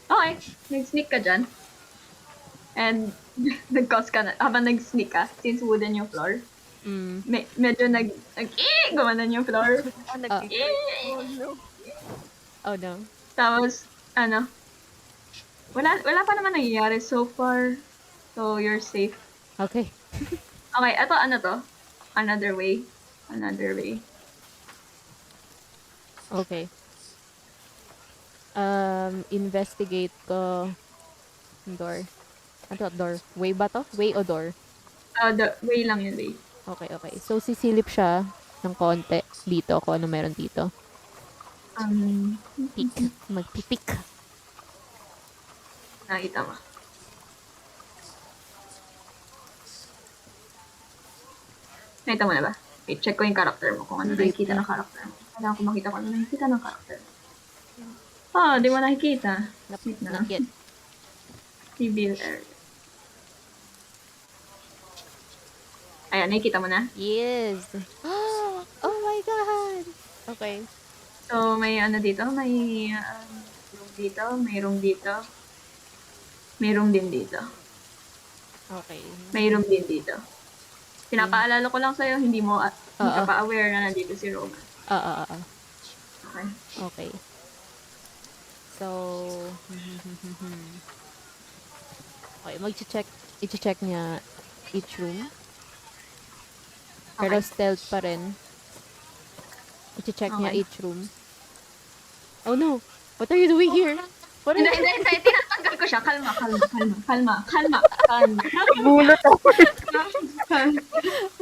Okay. Nag-sneak ka dyan. And, nag-cause ka na, habang nag-sneak ka, since wooden yung floor, medyo gumanan yung floor. Oh, no. Tapos, wala pa naman nangyayari so far. So, you're safe. Okay. Okay, ano to? Another way. Okay. Investigate ko door. Ano to? Door. Way ba to? Way o door? The way lang yun, way. Okay, okay. So, sisilip siya ng konti dito kung ano meron dito. Peek. Magpipik. Nakita mo. Nakita mo na ba? Wait, check ko yung character mo. Kung ano Hindi nakikita pa. ng character mo. Kailangan ko makita kung ano nakikita ng character mo. Di mo nakikita. Wait na. Not yet. Reveal area. Ayan, nakikita mo na? Yes. Oh my God. Okay. So, may dito, may room dito, may room dito. May room din dito. Okay. May room din dito. Pinapaalala ko lang sa'yo, hindi ka pa aware na nandito si Roma. Okay. Okay. So, okay, i-check niya each room. Pero Okay. stealth pa rin. I-check niya Okay. each room. Oh no. What are you doing here? What are Hindi, you hindi, hindi. Tinatanggal ko siya. Kalma. Kalma. Gulat ako.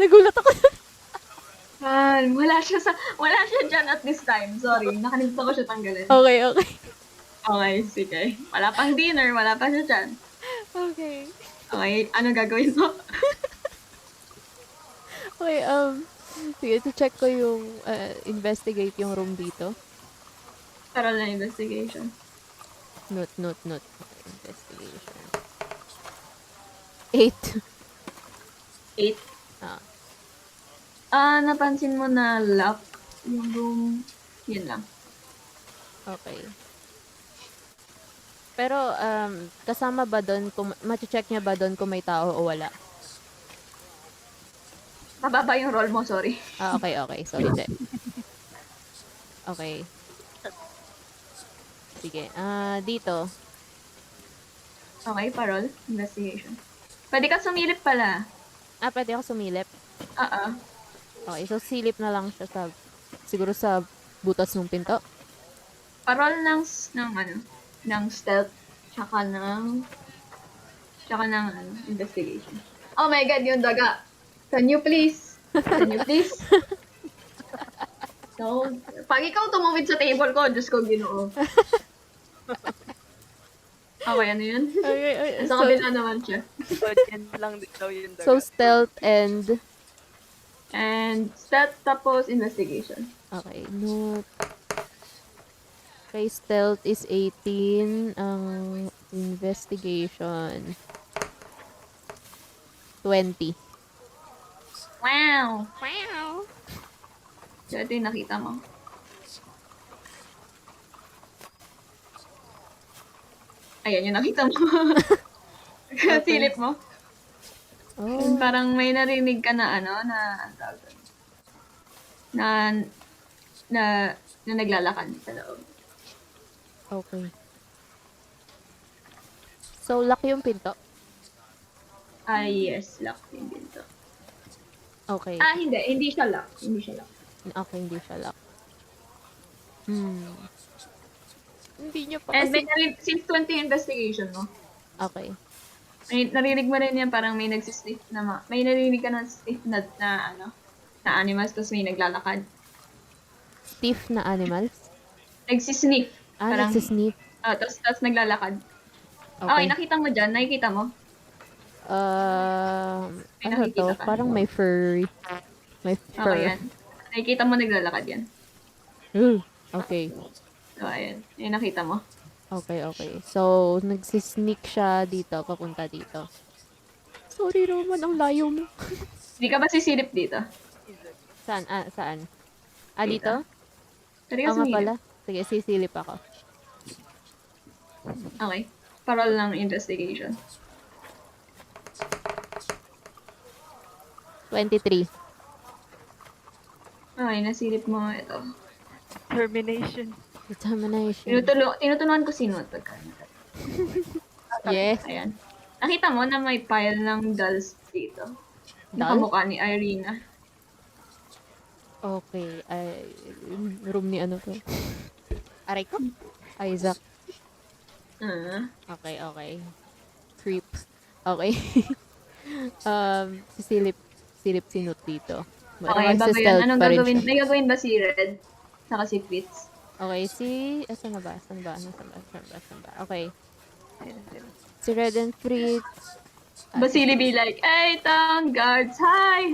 Nagulat ako. Wala siya dyan at this time. Sorry. Nakalimutan ko siya tanggalin. Okay, okay. Okay, sige. Wala pang dinner. Wala pa siya dyan. Okay. Okay, ano gagawin mo? Okay, sige, check ko yung investigate yung room dito. Para na investigation. Note. Investigation. 8. 8. Napansin mo na lock yung room. Yun lang. Okay. Pero, kasama ba doon, machi-check niya ba doon kung may tao o wala? Mababa yung roll mo, sorry. Okay. So, hindi. Okay. Sige. Dito. Okay, parol. Investigation. Pwede ka sumilip pala. Pwede ako sumilip. Okay, so silip na lang siya siguro sa butas ng pinto. Parol ng stealth, tsaka ng investigation. Oh my god, yung daga. Can you please? So, pag ikaw tumawid sa table ko, Diyos ko, Ginoo. Okay, ano yun? Okay, Sa kabila naman siya. So, yan lang daw yung dagat. so stealth and... And stealth tapos investigation. Okay, note. Okay, stealth is 18. Ang investigation... 20. Wow! So, ito yung nakita mo. Ayan yung nakita mo. Silip mo. And Oh, parang may narinig ka na ang tawag doon? na naglalakad sa loob. okay. So, lock yung pinto? Yes, lock yung pinto. Okay. Hindi siya lock. Okay, hindi siya lock. Hindi niya pa And kasi... since 20 investigation mo, Okay. narinig mo rin yan parang may nagsisniff may narinig ka ng sniff na animals tapos may naglalakad. Stiff na animals? Nagsisniff. Parang, Nagsisniff. tapos naglalakad. Okay, Okay. nakita mo dyan? Nakikita mo? May Ano to? nakikita ka? Parang may furry. May Okay, fur. yan. Nakikita mo naglalakad yan. Okay. So, ayan. Yung nakita mo. Okay. So, nagsisneak siya dito, papunta dito. Sorry, Roman, ang layo mo. Hindi ka ba sisilip dito? Saan? Saan? Dito. Dito? Pwede ka Oo nga sumilip. pala. Sige, sisilip ako. Okay. Parol ng investigation. 23. Okay, nasilip mo ito. Termination. Determination. Tinutunuan ko si Note pagka. Yes. Ayan. Nakita mo na may pile ng dolls dito. Nakamukha ni Irina. Okay. Room ni ano to? Aray ko? Isaac. Okay. Creep. Okay. Silip si Nut dito. Okay, bago yun. Anong gagawin? May gagawin ba si Red? Saka si Fritz? Okay, saan ba? Okay. Si Red and Fritz. Basili be like, hey, town guards! Hi!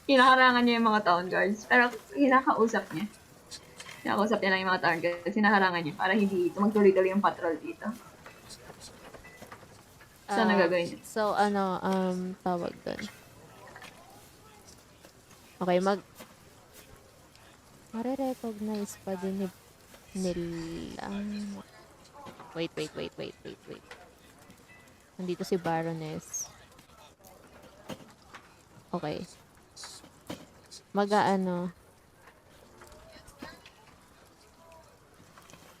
Kinakarangan niya yung mga town guards. Pero kinakausap niya. Kinakausap niya lang yung mga town guards. Hinaharangan niya para hindi magtuloy-tuloy yung patrol dito. So, ano gagawin niya? So, tawag doon. Okay, Mare-recognize pa din nila. Wait. Nandito si Baroness. Okay.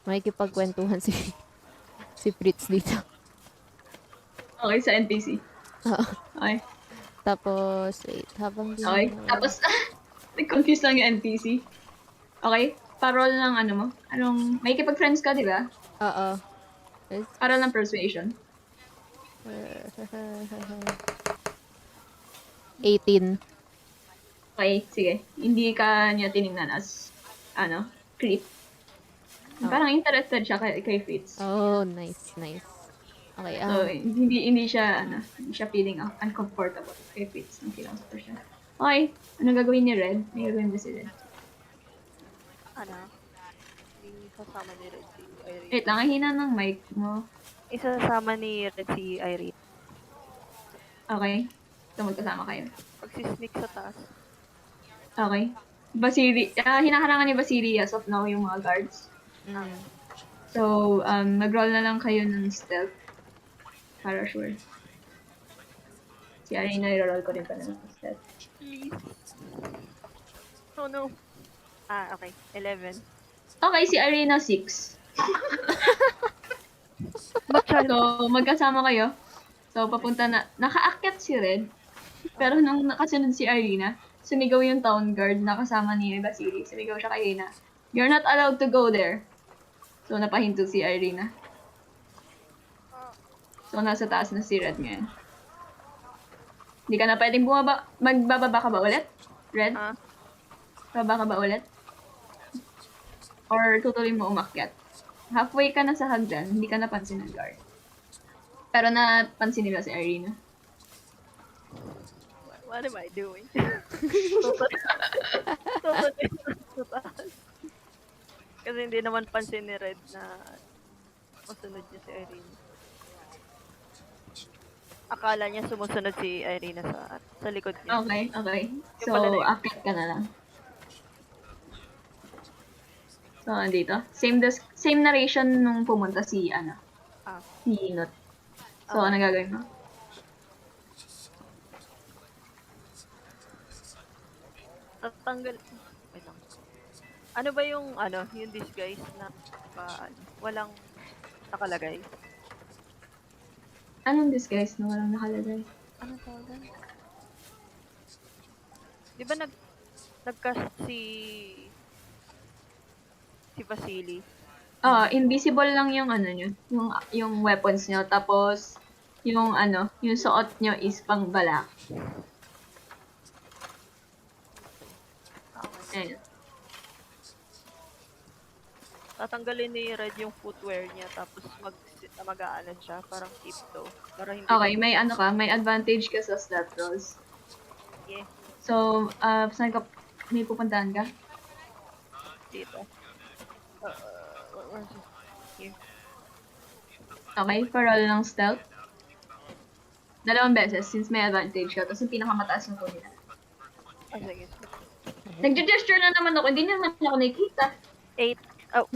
Makikipagkwentuhan si Fritz dito. Okay, sa NPC. Oo. Okay. Tapos, wait, habang Okay. Tapos, nag-confuse lang yung NPC. Okay? Parol ng ano mo. May kipag-friends ka, di ba? Oo. It's Parol ng persuasion. 18. Okay, sige. Hindi ka niya tinignan as, creep. Oh. Parang interested siya kay Fritz. Oh, nice. Okay, So, hindi siya feeling uncomfortable kay Fritz nung kinausap ko siya. Okay, anong gagawin ni Red? May gagawin ba si Red? Ano? Hindi kasama ni Red si Irene. Wait lang, ang hina ng mic mo. Isasama ni Red si Irene. Okay. So, magkasama kayo. Pagsisneak sa taas. Okay. Hinaharangan ni Basili as of now yung mga guards. So, mag-roll na lang kayo ng stealth. Para sure. Si Arena, i-roll ko rin pa ng stealth. Please. Oh no. Okay. 11. Okay, si Arena 6. So, magkasama kayo. So, papunta na. Nakaakyat si Red. Pero nung nakasunod si Arena, sumigaw yung town guard na kasama ni Basili. Sumigaw siya kay Arena. You're not allowed to go there. So, napahinto si Arena. So, nasa taas na si Red ngayon. Hindi ka na pwedeng bumaba. Magbababa ka ba ulit? Red? Bababa ka ba ulit? Or tutuloy mo umakyat? Halfway ka na sa hagdan, hindi ka napansin ng guard. Pero napansin nila si Irina. What am I doing? Kasi hindi naman pansin ni Red na masunod niya si Irene. Akala niya sumusunod si Irene sa likod niya. Okay. So, akyat ka na lang. So, andito. Same narration nung pumunta si Not. So, ano gagawin mo? Tatanggal. Wait lang. Ano ba yung disguise na walang nakalagay? Anong disguise na walang nakalagay? Ano tawag doon? Di ba nagcast si Vasily? Invisible lang yung nyo, yung weapons nyo, tapos yung yung suot nyo is pang balak. Okay. Tatanggalin ni Red yung footwear niya, tapos mag-aanan siya, parang tiptoe. Para hindi Okay, may advantage ka sa stat rolls. Yeah. So, saan ka, may pupuntahan ka? Dito. Here. Okay, for roll ng stealth. 2 beses, since may advantage ka. Tapos yung pinakamataas yung kunin na. Sige. Nag-gesture na naman ako, hindi naman ako nakikita. 8. Oh.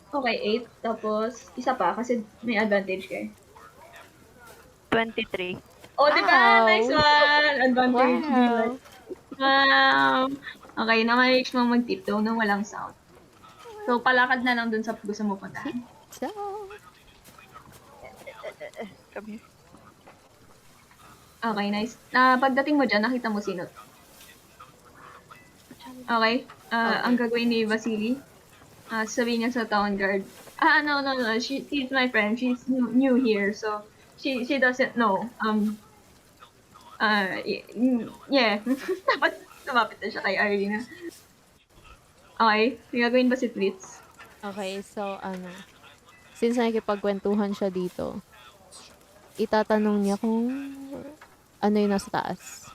Okay, 8. Tapos, isa pa, kasi may advantage kayo. 23. Oh, diba? Wow. Nice one! Advantage. Wow! Okay, na-manage mo mag-tiptoe nang walang sound. So, palakad na lang dun sa gusto mo puntahan. So, Come here. Okay, nice. Pagdating mo dyan, nakita mo sino. Okay. Ang gagawin ni Vasily, sabihin niya sa town guard, no. She's my friend. She's new here, so she doesn't know. Yeah. Dapat lumapit na siya kay Arena. Okay. May gagawin ba si Fritz? okay, so since nakikipagkwentuhan siya dito, itatanong niya kung ano yung nasa taas.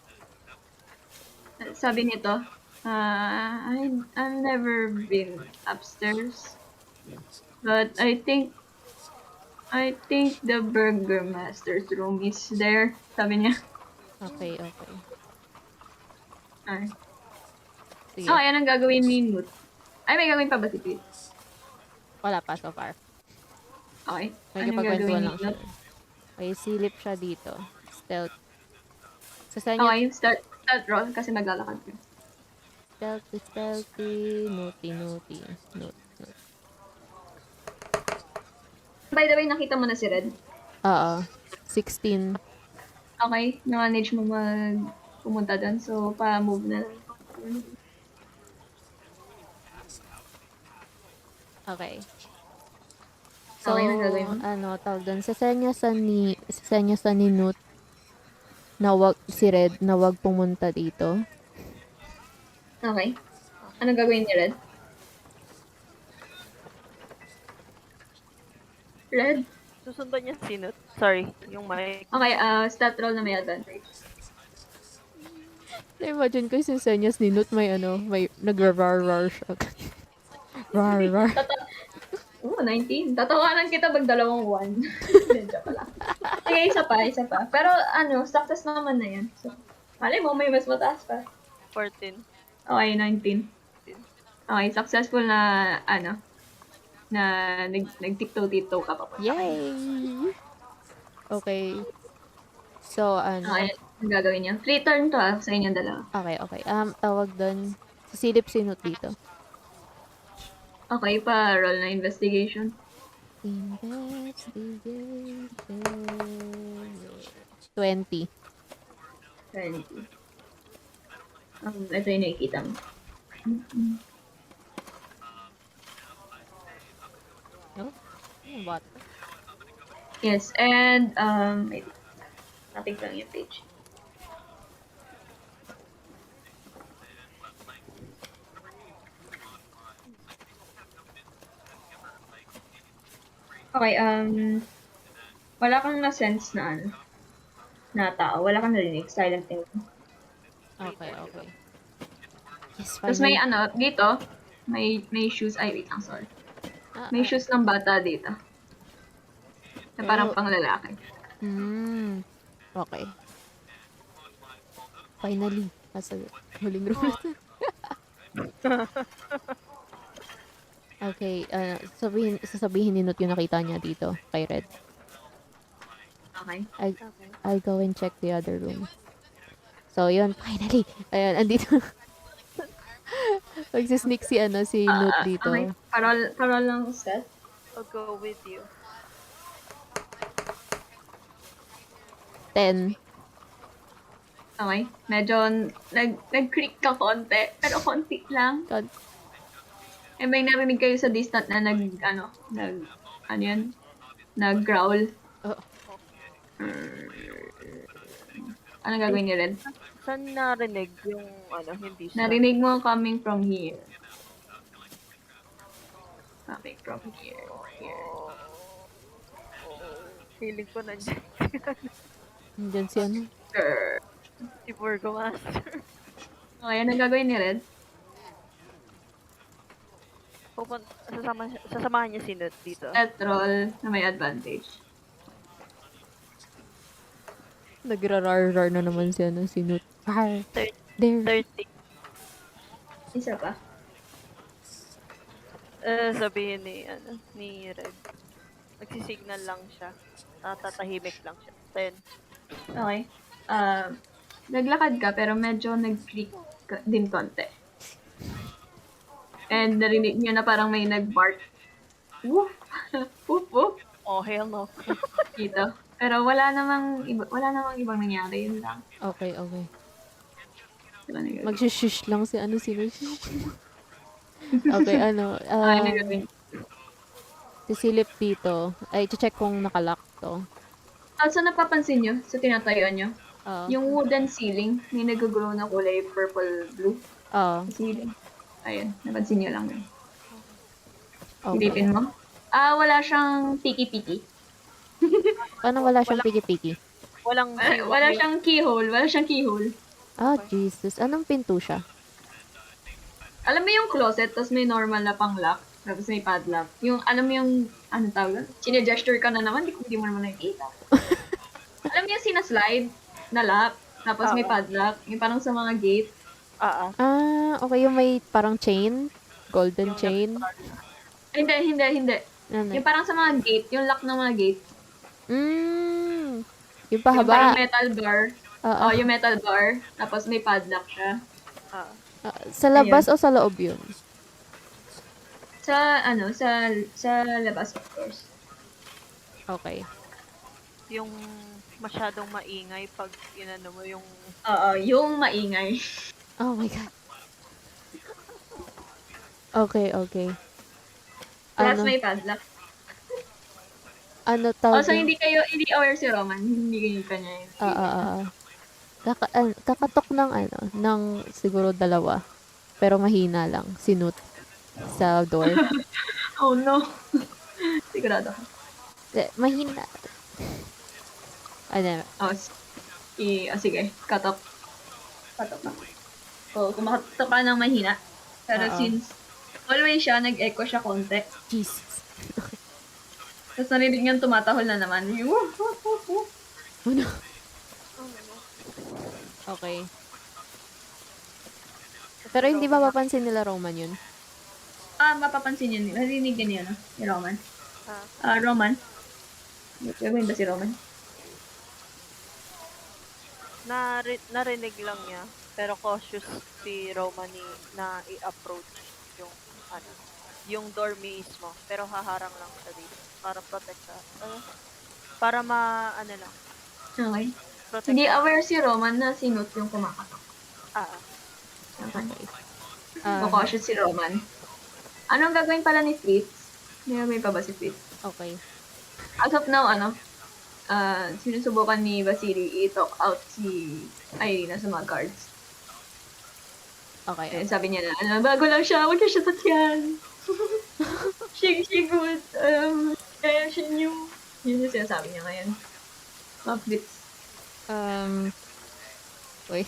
Sabi nito, I've never been upstairs, but I think the burgermaster's room is there. Sabi niya. Okay. Ay. Sige. Okay, anong gagawin ni Nut? Ay, may gagawin pa ba si Fritz? Wala pa so far. Okay. Anong Nakikipagkwentuhan gagawin ni lang siya. Nut? Okay, silip siya dito. Stealth. So, saan niya? Okay, start roll kasi maglalakad ka. Stealthy. Naughty. By the way, nakita mo na si Red? Oo. 16. Okay, na-manage mo pumunta doon. So, pa-move na lang. Okay. So, Okay, anong gagawin mo? tawag doon, sa senyas ni Nut na wag, si Red na wag pumunta dito. Okay. Anong gagawin ni Red? Red? Susundan niya si Nut. Sorry, yung mic. Okay, stat roll na may advantage. Na-imagine ko yung senyas ni Nut may nag-rar-rar siya. Rar-rar. 19. Tatawanan kita pag 2 1. Hindi, joke lang. Sige, isa pa. Pero success naman na yan. So, malay mo, may mas mataas pa. 14. Okay, 19. Okay, successful na, na nag-tiptoe-tiptoe ka pa. Yay! Okay. So, Okay, ang gagawin niya. Free turn to sa inyong dalawa. Okay. Tawag doon, sisilip si Nut dito. Okay, roll na investigation. Investigation. 20. 20. Ito yung nakikita mo. No? What? Yes, and, wait. Natin lang yung page. Okay, wala kang na-sense na na tao. Wala kang narinig. Silent thing. Okay. Yes, Tapos may finally. dito, may shoes. Ay, wait lang, sorry. May Ah. shoes ng bata dito. Na parang Oh. pang lalaki. Okay. Finally. Nasa huling room. Okay, sasabihin ni Nut yung nakita niya dito kay Red. Okay. Okay. I'll go and check the other room. So, yun, finally. Ayan, andito. Magsisneak si Nut dito. Okay. Parol lang, Seth. I'll go with you. 10. Okay. Medyo nag-creak ka konti. Pero konti lang. God. Eh, may narinig kayo sa distant na nag-growl. Oh. Anong gagawin niyo rin? Saan narinig yung hindi siya? Narinig mo coming from here. Coming from here. Feeling ko nandiyan Nandiyan si Grr. si Virgo Master. Okay, anong gagawin ni Red? Sasamahan niya si Nut dito. Petrol na may advantage. Nagra-rar-rar na naman si Nut. Rar. There. 30. Isa pa. Sabihin ni Red. Nagsisignal lang siya. Tatahimik lang siya. 10. Okay. Naglakad ka pero medyo nag-creak din konti. And narinig niyo na parang may nag-bark. Woof! Woof, woof! Oh, hell no. Dito. Pero wala namang ibang nangyari. Yun lang. Okay. Wala na yun. Magsishish lang si Nut. Okay, Ay, nagagawin. sisilip dito. Ay, check kung nakalock to. Also, napapansin nyo sa tinatayuan nyo, Oo. yung wooden ceiling, may nag-grow na kulay purple-blue Oo. ceiling. Ayun, napansin nyo lang yun. Okay. Silipin mo. Wala siyang piki-piki. Paano wala siyang piki-piki? Wala Wala siyang keyhole. Ah, Jesus. Anong pinto siya? Alam mo yung closet, tapos may normal na pang-lock, tapos may padlock. Yung, alam mo yung, ano tawag? Sine-gesture ka na naman, hindi mo naman nakikita. Alam mo yung sinaslide na lock, tapos may padlock, yung parang sa mga gate. Ah, okay. Yung may parang chain? Golden chain? Hindi. Ano? Yung parang sa mga gate, yung lock ng mga gate. Yung Yung parang pahaba. metal bar. Oo. Yung metal bar, tapos may padlock siya. Sa labas o sa loob yun? Sa labas, of course. Okay. yung masyadong maingay pag mo yung Oo, yung maingay. Oh my God. Okay. Plus Ano, may padlock. ano tawag Also, doon? hindi aware si Roman. Hindi kanya yung feeling. Kakatok ng ng siguro dalawa. Pero mahina lang. Sinut sa door. Oh no. Sigurado ka. Mahina. Ano, Oh, sige. Katok. Katok na. So, kumakatok ka ng mahina. Pero Oo. since always siya, nag-echo siya konti. Jesus. Tapos narinig niyang tumatahol na naman. Yung, Ano? Okay. Pero hindi ba mapapansin nila Roman yun? mapapansin yun. Narinig din yun, no? Ni Roman. Ah, Roman. Gagawin ba si Roman? narinig lang niya. Pero cautious si Romani na i-approach yung ano, yung door mismo. Pero haharang lang siya dito para protekta. Para ano lang, Okay. protect. Hindi aware si Roman na sinut yung kumakatok. Ah, Okay. Um, Cautious si Roman. Anong gagawin pala ni Fritz? May gagawin pa ba si Fritz? okay. As of now, sinusubukan ni Vasily i-talk out si Irina sa mga cards. Okay. Eh, sabi niya na, bago lang siya, huwag niya siya tatyan. she good, she knew. Yun yung sinasabi niya ngayon. Mga Fritz. Uy.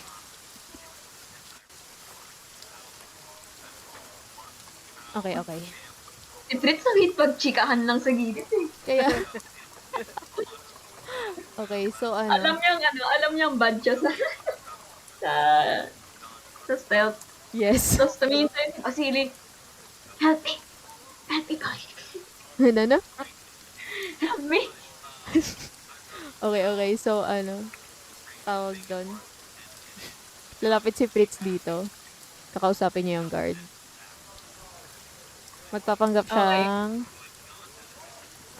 Okay. Si Fritz sakit pag chikahan lang sa gilid eh. Kaya, okay, so Alam niyang bad siya sa stealth. yes. Tapos tumingin sa'yo si Vasily, help me, boy. Ano? Help me. Okay, so tawag doon. Lalapit si Fritz dito. Kakausapin niya yung guard. Magpapanggap siyang...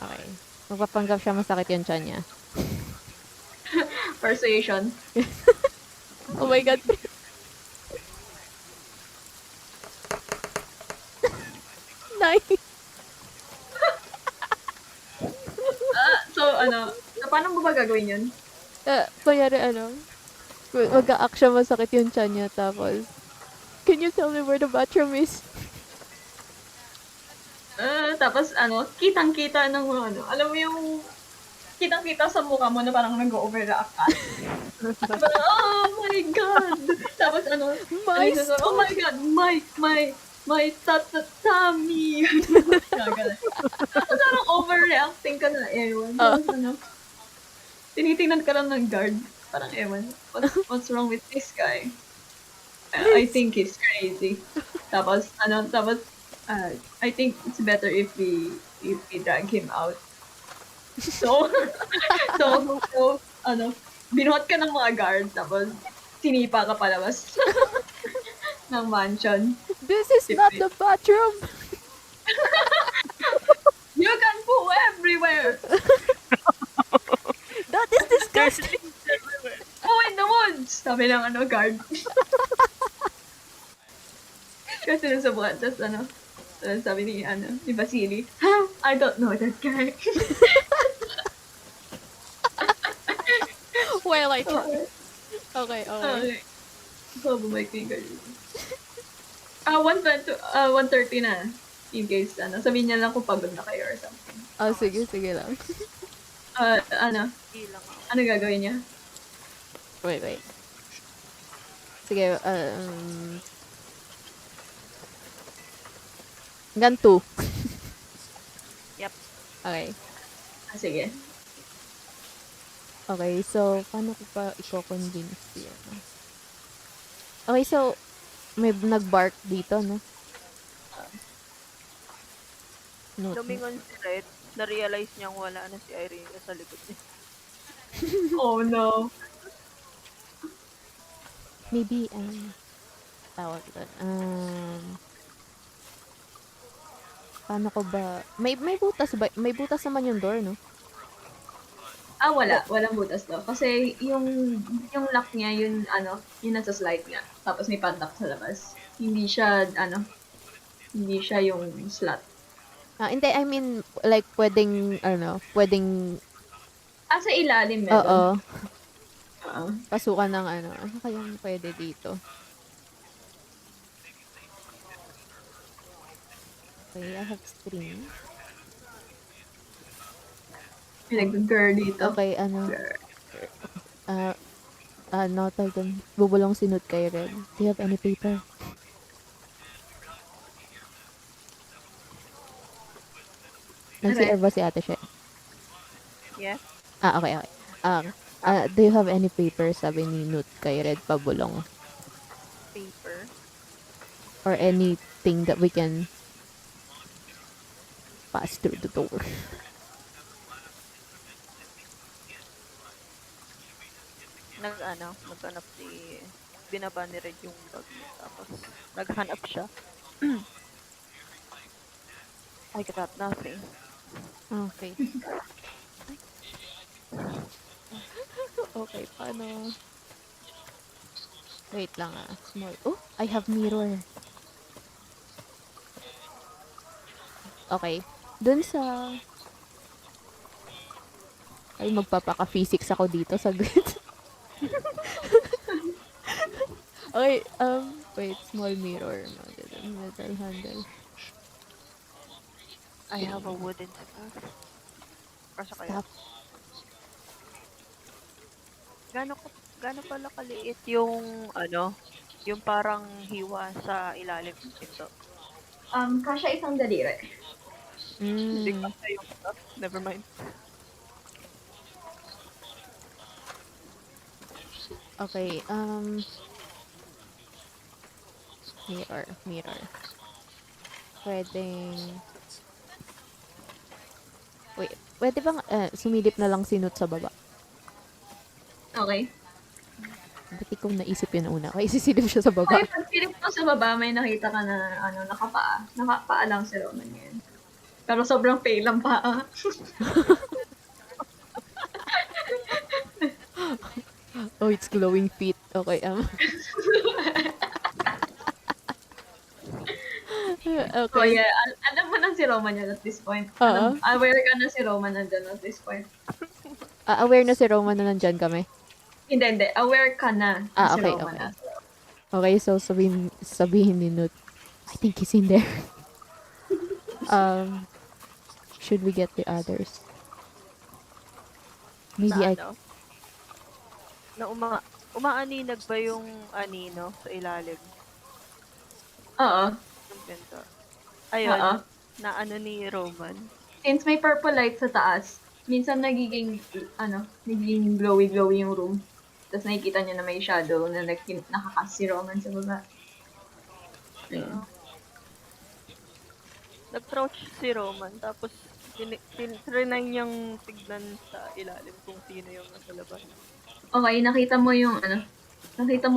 Okay. Magpapanggap siya masakit yung tiyan niya. Persuasion. Oh my God. Nice. So paano mo ba gagawin yun? Kunyari mag-a-act siya masakit yung tiyan niya tapos can you tell me where the bathroom is? Tapos kitang-kita ng alam mo yung kitang-kita sa mukha mo na parang nag-overreact ka. Parang, oh my God! Tapos oh my God, my tummy! Gagana. Tapos parang overreacting ka na, ewan. Tapos tinitingnan ka lang ng guard. Parang ewan, what's wrong with this guy? I think he's crazy. Tapos, I think it's better if we drag him out. So, binuhat ka ng mga guard, tapos sinipa ka palabas ng mansion. This is not the bathroom! You can poo everywhere! That is disgusting! Poo in the woods! Sabi ng guard. Kasi sinusubukan, tapos sabi ni Vasily, I don't know that guy. Well, okay. So, bumalik na yung guard. 1:30 na. In case, sabihin niya lang kung pagod na kayo or something. Oh, sige lang. hindi lang ako. Ano gagawin niya? Wait. Sige, hanggang 2. Yep. Okay. Sige. Okay, so, paano ko pa i-convince yan? Okay, so, may nag-bark dito, no? Lumingon si Red, na-realize niyang wala na si Irene sa likod niya. Oh no. Maybe, tawag doon, paano ko ba, may butas ba? May butas naman yung door, no? Wala. Walang butas daw. Kasi yung lock niya, yung nasa slide niya. Tapos may padlock sa labas. Hindi siya yung slot. Hindi, I mean, like, pwedeng, Sa ilalim meron. oo, Oo. pasukan ng ano kayang pwede dito? Okay, I have string. May nag-girl dito. Okay, Girl. tawag dun, bubulong sinut kay Red. Do you have any paper? Nag-CR ba si Ate She? Yes. Okay, okay. Do you have any paper, sabi ni Nut kay Red pabulong? Paper. Or anything that we can pass through the door? Naghanap binaba ni Red yung bag niya. Tapos, naghanap siya. I got nothing. Okay. Okay, paano? Wait lang small. Oh, I have mirror. Okay. Dun sa... Ay, magpapaka-physics ako dito sa grid. Okay, wait, small mirror. Metal handle. I have a wooden staff. Kasi kaya, Stop. gaano pala kaliit yung, yung parang hiwa sa ilalim nito. Kasha isang daliri. Hindi Mm. kasi yung stuff. Never mind. Okay, mirror. Pwedeng... Wait, pwede bang sumilip na lang sinut sa baba? Okay. Ba't kong naisip yun una? Okay, sisilip siya sa baba. Okay, pag silip mo sa baba, may nakita ka na, nakapaa. Nakapaa lang si Roman ngayon. Pero sobrang fail ang paa. Oh, it's glowing feet. Okay, So okay. yeah, alam mo na si Roman yan at this point. Oo. Aware ka na si Roman nandyan at this point. Aware na si Roman na nandyan kami. Hindi. Aware ka na si Okay, Roman. okay. Okay, so sabihin ni Nut, I think he's in there. Should we get the others? Maybe Na umaaninag ba yung anino sa ilalim? Oo. Yung pinto. Ayun, Oo. na ni Roman. Since may purple light sa taas, minsan nagiging glowy-glowy yung room. Tapos nakikita niya na may shadow na nakakast si Roman sa baba. Ayun. Nag-crouch si Roman, tapos trinay niyang tignan sa ilalim kung sino yung nasa labas. Okay, nakita mo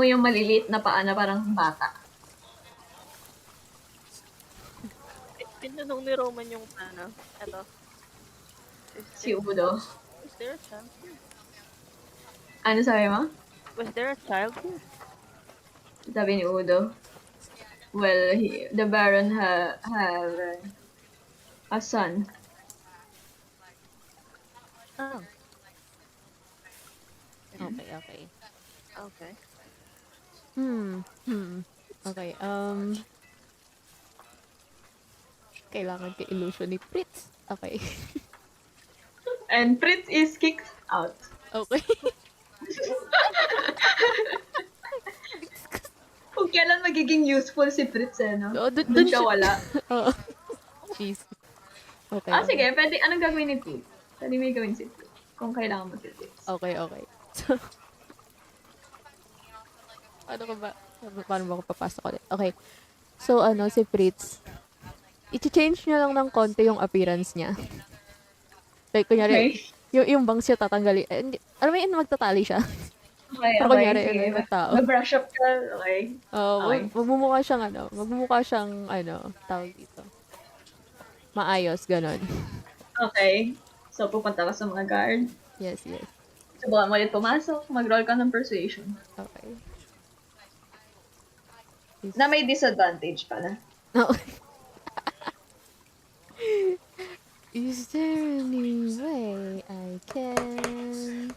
yung maliliit na paa na parang bata. Tinanong ni Roman yung eto. Si Udo. Is there a child here? Ano sabi mo? Was there a child here? Sabi ni Udo. Well, the Baron have a son. Oh, Okay. okay. Okay, kailangan ka illusion ni Fritz. Okay. And Fritz is kicked out. Okay. Kung kailan magiging useful si Fritz no? Oo, Doon siya wala. Oo. Jeez. Okay. Sige. Pwede, anong gagawin ni Fritz? Pwede may gawin si Fritz. Kung kailangan mo si Fritz. Okay. So, paano ba ako papasok ulit? Okay. So, si Fritz, i-change niya lang ng konti yung appearance niya. Like, kunyari, yung bangs siya tatanggalin. Alam mo yun, magtatali siya. Okay. Pero kunyari, Sige. yung tao. Mag-brush up ka. Okay. Okay. Magmumukha siyang, tawag dito. Maayos, ganon. Okay. So, pupunta ka sa mga guard. Yes. Subukan mo ulit pumasok. Mag-roll ka ng persuasion. Okay. Na may disadvantage pala. Okay. Is there any way I can...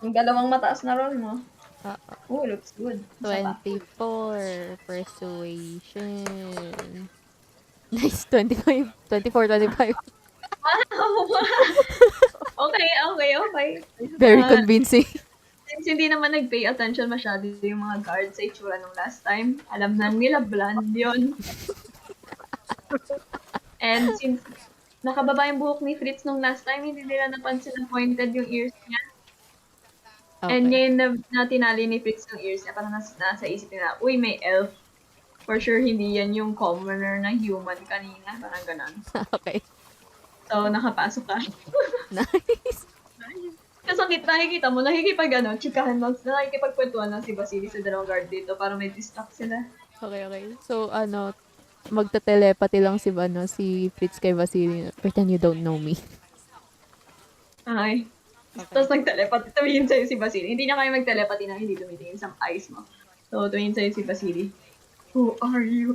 Yung dalawang mataas na roll mo. Ah, Oh, looks good. Isa pa. 24. Persuasion. Nice. 25. 24, 25. Okay, okay, okay. Very Ah, convincing. since hindi naman nag-pay attention masyado yung mga guards sa itsura nung last time, alam na nila blonde yun. And since nakababa yung buhok ni Fritz nung last time, hindi nila napansin na pointed yung ears niya. And Okay. ngayon na tinali ni Fritz yung ears niya, parang nasa isip nila, uy, may elf. For sure, hindi yan yung commoner na human kanina. Parang ganon. Okay. So, nakapasok ka. Nice. Kasi nakikita mo, chikahan mo, nakikipagkwentuhan lang si Basili sa dalawang guard dito para may distract sila. Okay, okay. So, magta-telepathy lang si Fritz kay Vasily. Pretend you don't know me. Okay. Okay. Tapos nag-telepathy, tumingin sa'yo si Basili. Hindi na kayo mag-telepathy na hindi tumitingin sa eyes mo. So, tumingin sa'yo si Basili. Who are you?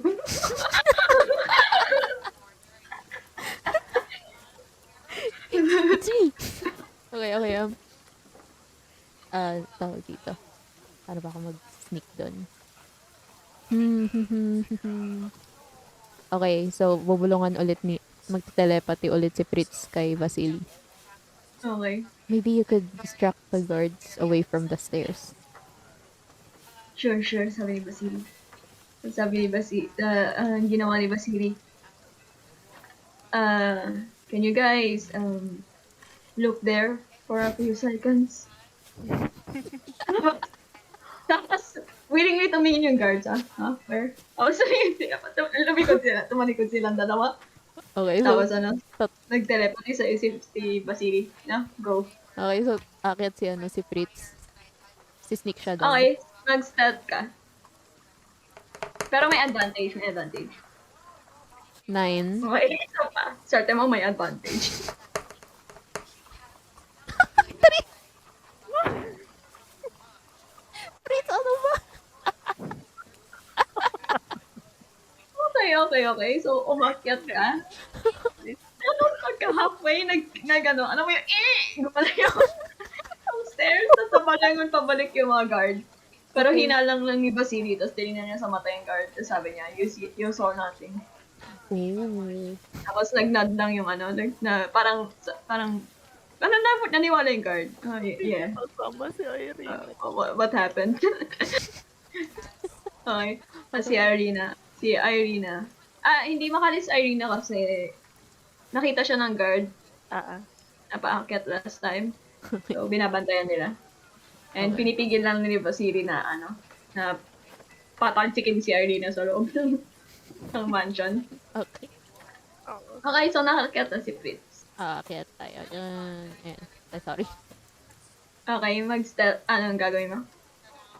It's me! Okay, okay. Tawag dito. Para ba ako mag-sneak doon? Okay, so magte-telepathy ulit si Fritz kay Vasily. Okay. Maybe you could distract the guards away from the stairs. Sure, sabi ni Basili. Sabi ni Basili, ang ginawa ni Basili. Can you guys, look there for a few seconds? Tapos, willingly tumingin yung guards, Where? Sabi sila, tumalikod silang dalawa. Okay, so, Tapos tat- nag-telepathy sa isip si Basili. Go. okay, so aakyat si Fritz. Sneak siya doon. Okay, mag-stealth ka. Pero may advantage. 9. Okay, isa pa. Swerte mo may advantage. Fritz, ano ba? Okay. So, umakyat ka. Ano, pagka-halfway, ano mo yung, gumala yung stairs, tapos pabalik yung mga guard. Pero hinalang lang ni Basili, tapos tinignan niya sa mata yung guard, tapos sabi niya, you saw nothing. Ooh. Tapos nag-nod lang yung parang, naniwala yung guard. Oh, yeah. Kasama si Irene. What happened? Okay. Si Irina. Hindi makalis Irina kasi nakita siya ng guard. Napaakyat last time. So, binabantayan nila. And pinipigil lang ni Vasily na patalsikin si Irina sa loob ng mansion. Okay. Okay, so nakakyat na si Fritz. Kaya tayo. Ayan. Ay, sorry. Okay, mag-stealth. Anong gagawin mo?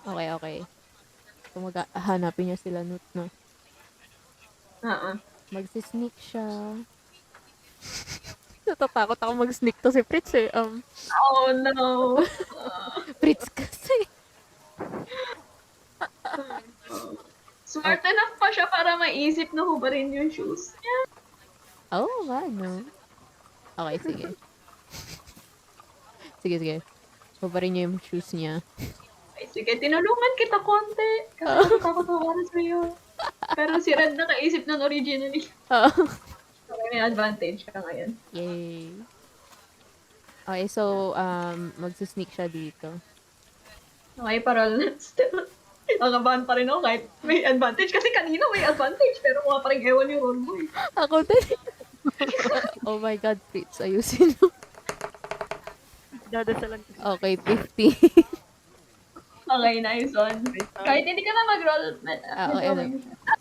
Okay. So, hanapin niya sila, no? Magsisneak siya. Natatakot ako mag-sneak to si Fritz eh. Oh no! Fritz kasi. Smart enough pa siya para maisip na hubarin yung shoes niya. Oh, no. Okay, sige. Sige. Hubarin niya yung shoes niya. Ay, sige, tinulungan kita konti. Kasi takot ako para sa'yo. Pero si Red nakaisip nun originally. So, may advantage ka ngayon. Yay. Okay, so, magsisneak siya dito. Okay, para still, nakabahan pa rin ako kahit may advantage. Kasi kanina may advantage, pero mukha pa rin ewan yung roll mo eh. Ako din. Oh my God, Fritz, ayusin mo. Dadasalan ko. Okay, 50. Okay, nice one. Kahit hindi ka na mag-roll,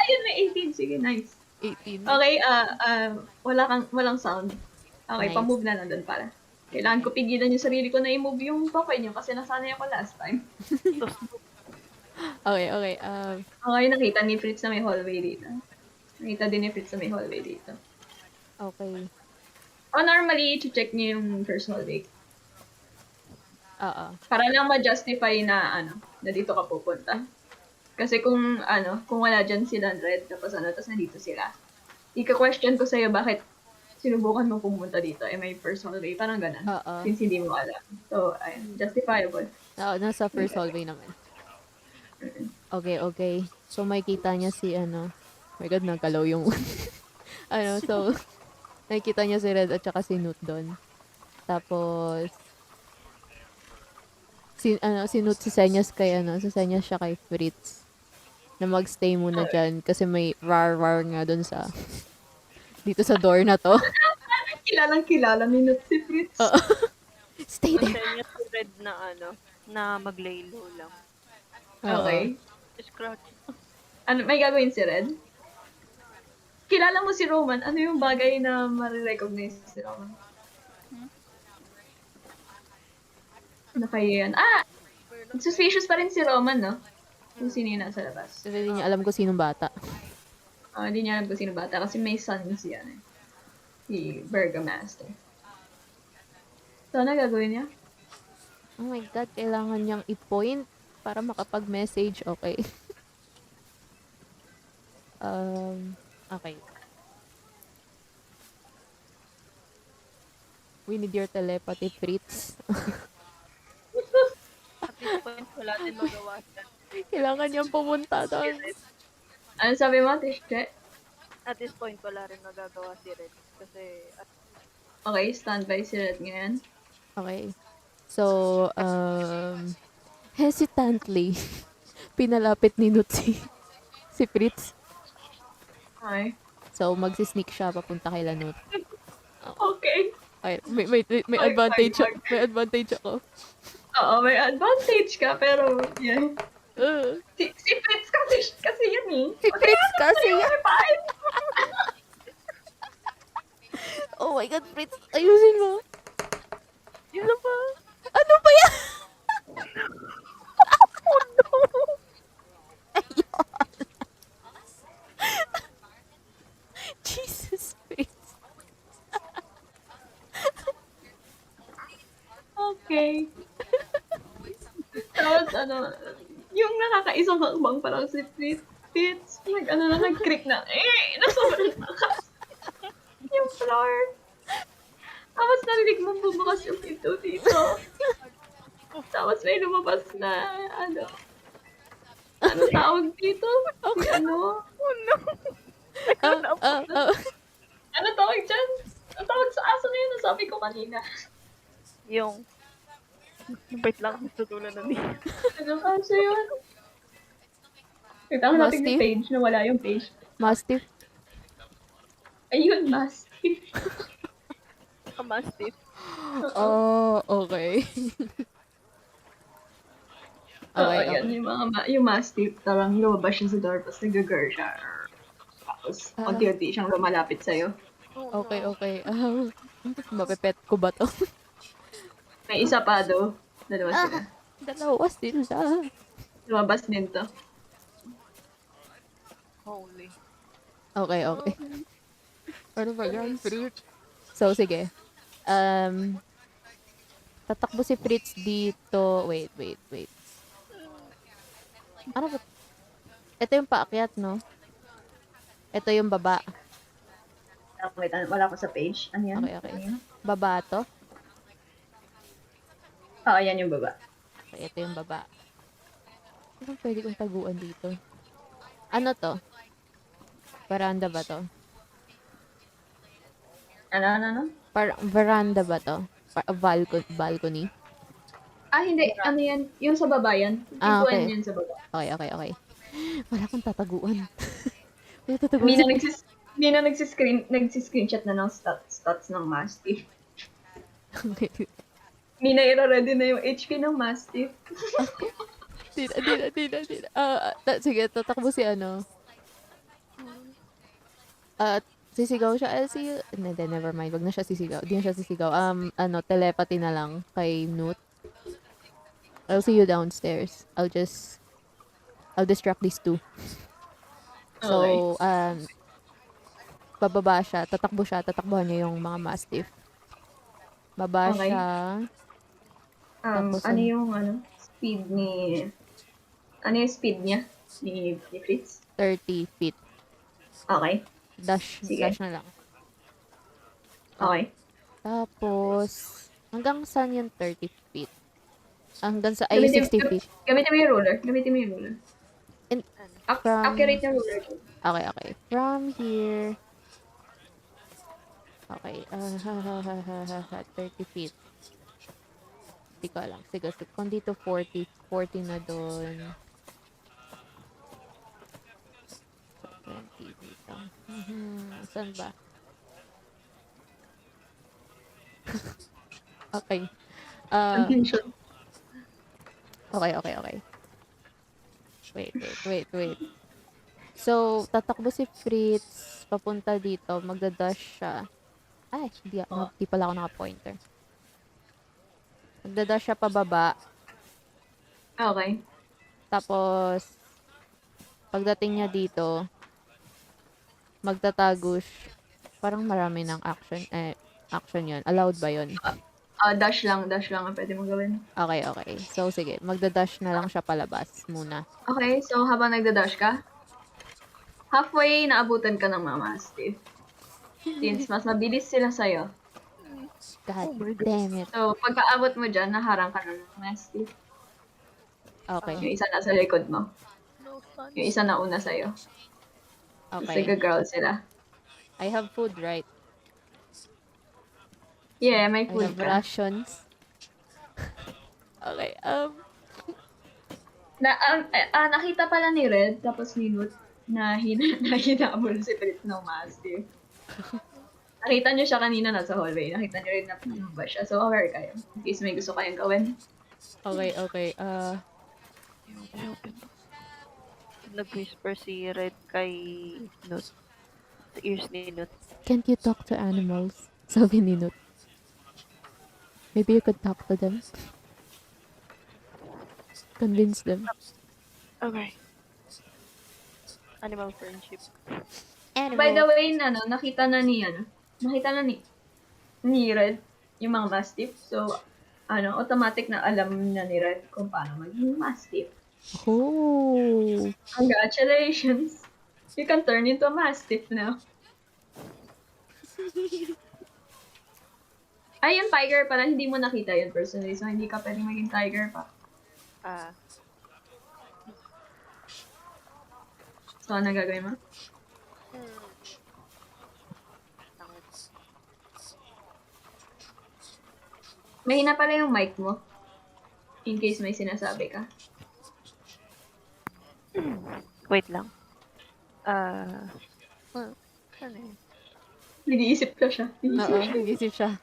yun, may 18. Sige, nice. 18. Okay, walang sound. Okay, Nice. pa-move na lang doon para. Kailangan ko pigilan yung sarili ko na i-move yung papay niyo kasi nasanay ako last time. Okay. Okay, nakita ni Fritz na may hallway dito. Nakita din ni Fritz na may hallway dito. Okay. Normally, check niyo yung first hallway. Oo. Para lang ma-justify na dito ka pupunta. Kasi kung wala dyan sila Red, tapos tapos nandito sila. Ika-question ko sa'yo bakit sinubukan mo pumunta dito, may first hallway, parang ganun. Oo. Since hindi mo alam. So, ayun, justifiable. Oo, nasa first hallway naman. Okay. So, makikita niya si ano. Oh my God, nagkalaw yung so, nakikita niya si Red at saka si Newt doon. Tapos, si Newt sisenyas siya kay Fritz na magstay muna dyan kasi may rar nga doon dito sa door na to. Kilalang-kilala ni Nut si Fritz. Stay there. Masaya si Red na na maglaylo lang. Okay. Scratch. Ano, may gagawin si Red? Kilala mo si Roman, ano yung bagay na marirecognize si Roman? Ano kayo yan? Suspicious pa rin si Roman, no? Kung sino yung nasa labas. Kasi hindi niya alam kung sinong bata. Hindi niya alam kung sino bata kasi may son si si Burgomaster. So, ano gagawin niya? Oh my God, kailangan niyang i-point para makapag-message. Okay. Okay. We need your telepathy, Fritz. At this point, wala din magawa siya. Kailangan niyang pumunta doon. Ano sabi mo, Tische? At this point, wala rin magagawa si Red. Kasi, Okay, standby si Red ngayon. Okay. So, hesitantly, pinalapit ni Nut si Fritz. Okay. So, magsisneak siya papunta kay Lanut. Okay. Ay, may advantage ako. May advantage ako. Oo, may advantage ka, pero, yeah. Uh, Si Fritz kasi yan eh. si Fritz kasi yan. Fine. Oh my God, Fritz, ayusin mo. yun na ba? Ano ba yan? Oh no! Ayun. Jesus, Fritz. Okay. Tapos yung nakakaisang hakbang pa lang si Fritz, nag-creak na, na sobrang lakas. Yung floor. Tapos narinig mo bubukas yung pinto dito. Tapos may lumabas na, ano tawag dito? Si Oh no! ano tawag dyan? Ang tawag sa aso na yun, nasabi ko kanina. Yung, wait lang, tutulan na niya. Ano kasi yun? Kita natin yung Mastiff? page, nawala yung page. Mastiff. Ayun, Mastiff. Mastiff. Oh, okay. Okay, Yan, yung Mastiff, parang lumabas siya sa door, tapos nag-girl siya. Tapos, unti-unti siyang lumalapit sa'yo. Okay. Mapepet ko ba to? May isa pa do. Dalawa sila. Dalawa sila. Lumabas din to. Holy. Okay. Ano ba yan, Fritz? So, sige. Tatakbo si Fritz dito. Wait. Ano ba? Ito yung paakyat, no? Ito yung baba. Wait, wala ko sa page. Ano yan? Okay. Baba to? Yan yung baba. Okay, ito yung baba. Anong pwede kong taguan dito? Ano to? Veranda ba to? Ano? Veranda ba to? Balcony? Hindi. Ano yan? Yung sa baba yan. Okay. Yan sa baba. Okay. Wala akong tataguan. Wala tataguan. Mina nagsiscreenshot na ng stats ng Mastiff. Okay. Mina ira-ready na yung HP ng Mastiff. Tira. Sige, tatakbo si ano. Sisigaw siya. I'll see you. Never mind. Wag na siya sisigaw. Di na siya sisigaw. Telepathy na lang kay Newt. I'll see you downstairs. I'll distract these two. So, bababa siya. Tatakbuhan niya yung mga Mastiff. Baba Okay. siya. Tapos, Ano yung speed ni... Ano yung speed niya? Ni Fritz? 30 feet. Okay. Dash Sige. na lang. Okay. Tapos, hanggang saan yung 30 feet? Hanggang sa, ay, Gamitin, 60 feet. gamitin mo yung ruler. Gamitin mo yung ruler. And Ano? from, Accurate yung ruler. okay, okay. From here, okay, 30 feet. Hindi ko alam. Sige, sige. Kung dito 40, 40 na doon. So, 20 dito. Saan ba? Okay. Confusion. Okay, okay, okay. Wait. So, tatakbo si Fritz papunta dito. Magdadash siya. Ay, di pala ako naka-pointer. Magdadash siya pababa. Okay. Tapos, pagdating niya dito, magtatago siya. Parang marami ng action. Action yun. Allowed ba yun? Dash lang ang pwede mong gawin. Okay. So, sige. Magdadash na lang siya palabas muna. Okay, so habang nagda-dash ka, halfway naabutan ka ng mga Mastiff. Since mas mabilis sila sa'yo. God Oh my God. damn it. So, pagkaabot mo dyan, naharang ka ng mga Mastiff. Okay. Yung isa nasa likod mo. No fun. Yung isa na una sa'yo. Tapos Okay. nag-growl sila. I have food, right? Yeah, may I food have ka. rations. Okay. Nakita pala ni Red, tapos ni Nut, na hinabol si Fritz ng Mastiff. Nakita niyo siya kanina nasa hallway. Nakita niyo rin na pinaba siya. So, aware kayo. In case may gusto kayong gawin. Okay. Nag-whisper si Red kay Nut. Sa ears ni Nut. Can't you talk to animals? Sabi ni Nut. Maybe you could talk to them. Convince them. Okay. Animal friendship. By the way, nakita na ni Red yung mga Mastiff. So, automatic na alam na ni Red kung paano maging Mastiff. Oh. Congratulations! You can turn into a Mastiff now. Ay, yung tiger pala, hindi mo nakita yun personally. So, hindi ka pwedeng maging tiger pa. So, ano gagawin mo? Mahina pala yung mic mo. In case may sinasabi ka. Wait lang. Well, ano yun? Nag-iisip ka siya. Oo, nag-isip siya.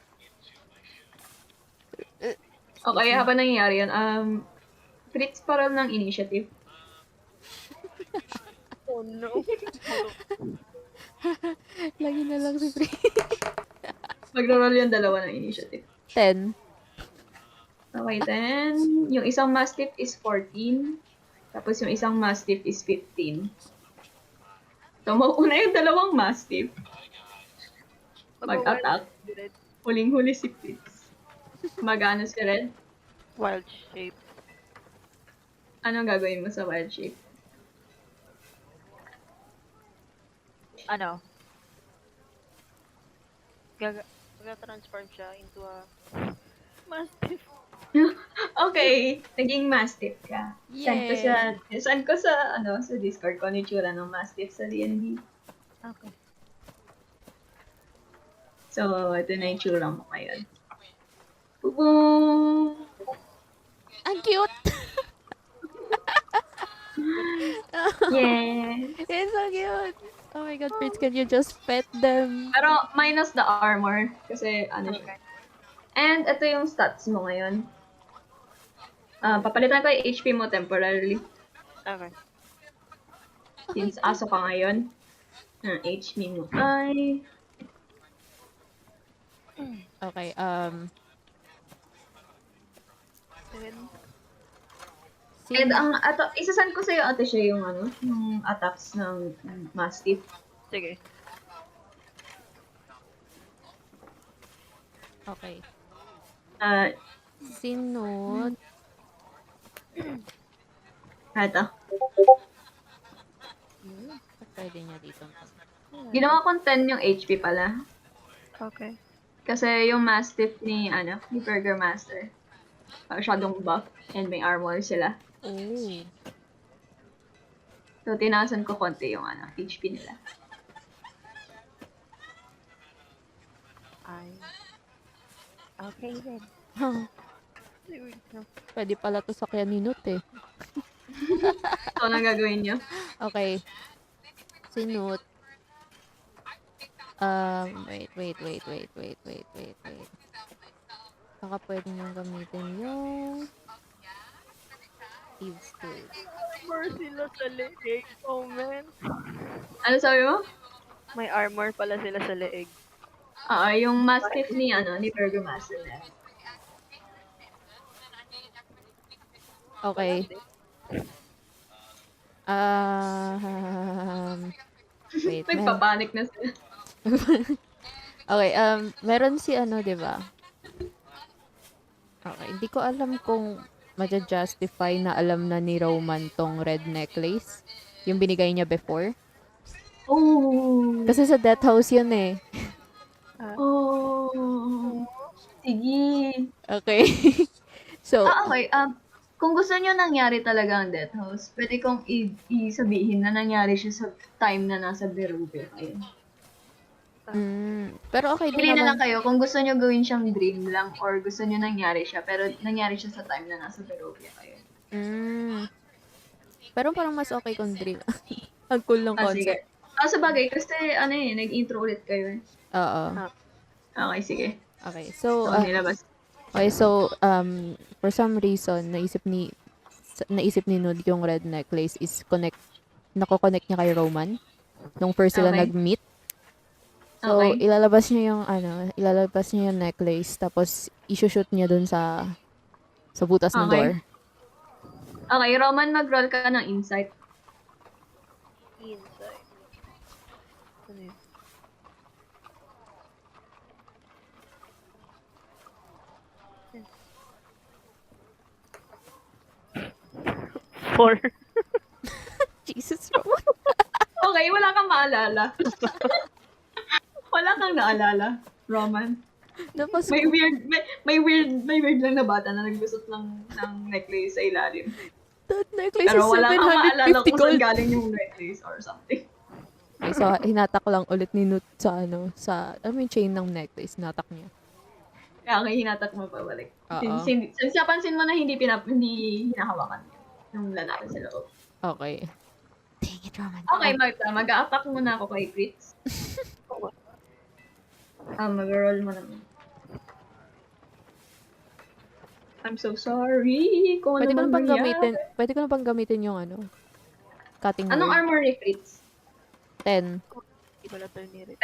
Okay, habang nangyayari yun, Fritz parol ng initiative. Oh no. Lagi na lang si Free. Magro-roll yung dalawa ng initiative. 10. Okay, then, yung isang Mastiff is 14. Tapos yung isang Mastiff is 15. So, mauuna yung dalawang Mastiff. Mag-attack. Huling-huli si Fritz. Mag-ano si Red? Wild shape. Anong gagawin mo sa wild shape? Ano? Gaga-transform siya into a mastiff. Okay, naging Mastiff ka. Yay! Send ko sa Discord ko ni tsura ng Mastiff sa D&D. Okay. So, ito na yung tsura mo ngayon. Boom! Ang cute! Yeah! It's so cute! Oh my god, Fritz, can you just pet them? Pero minus the armor. Kasi siya. And ito yung stats mo ngayon. Papalitan ko yung HP mo temporarily. Okay. Since aso ka ngayon. HP mo ay... Okay, And isasan ko sa'yo ate siya yung yung attacks ng Mastiff. Sige. Okay. Ito. Sinod. Pwede niya dito. Ginawa kong 10 yung HP pala. Okay. Kasi yung Mastiff ni Burger Master, masyadong buff and may armor sila. Oh. So, tinasan ko konti yung HP nila. Ay. Okay then. Pwede pala to sakyan ni Nut eh. So, anong gagawin nyo? Okay. Si Nut. Wait. Baka pwede nyo gamitin yung Thieves Tools. Armor sila sa leeg. Oh man. Ano sabi mo? May armor pala sila sa leeg. Yung Mastiff ni Burger Master na. Okay. Wait. Nagpapanik na sila. Okay, meron si di ba? Okay, hindi ko alam kung justify na alam na ni Roman tong red necklace. Yung binigay niya before. Oh! Kasi sa death house yun eh. Oh! Sige. Okay. So, Okay. Kung gusto nyo nangyari talaga ang Death House, pwede kong isabihin na nangyari siya sa time na nasa Berube kayo. pero okay din Pili na lang naman. kayo kung gusto nyo gawin siyang dream lang or gusto nyo nangyari siya, pero nangyari siya sa time na nasa Berube kayo. Pero parang mas okay kung dream. Ang cool ng Sige. concept. Sa bagay, kasi nag-intro ulit kayo. Oo. Okay, sige. Okay, so, Nilabas. okay, so, for some reason, naisip ni Nud yung red necklace is nako-connect niya kay Roman nung first sila Okay. nag-meet. So, Okay. ilalabas niya yung necklace, tapos i-shoot niya dun sa butas ng Okay. door. Okay, Roman, mag-roll ka ng insight. Inside. Ano yun? Four. Jesus, Roman. Okay, wala kang maalala. Wala kang naalala, Roman. Tapos, May weird lang na bata na naglusot ng necklace sa ilalim. that necklace Pero is wala kang maalala 750 kung saan gold. galing yung necklace or something. Okay, so, hinatak lang ulit ni Nut sa yung chain ng necklace, hinatak niya. Kaya hinatak mo pa balik. Oo. Since napansin mo na hindi hinahawakan niya yung lalaki sa loob. Okay. Dang it, Roman. Okay, Marta, mag-a-attack muna ako kay Fritz. Mag-roll mo naman. I'm so sorry. Kung Pwede ko ano na man bang gamitin yung cutting Anong board. armor ni Fritz? 10. Hindi ko na to nirit.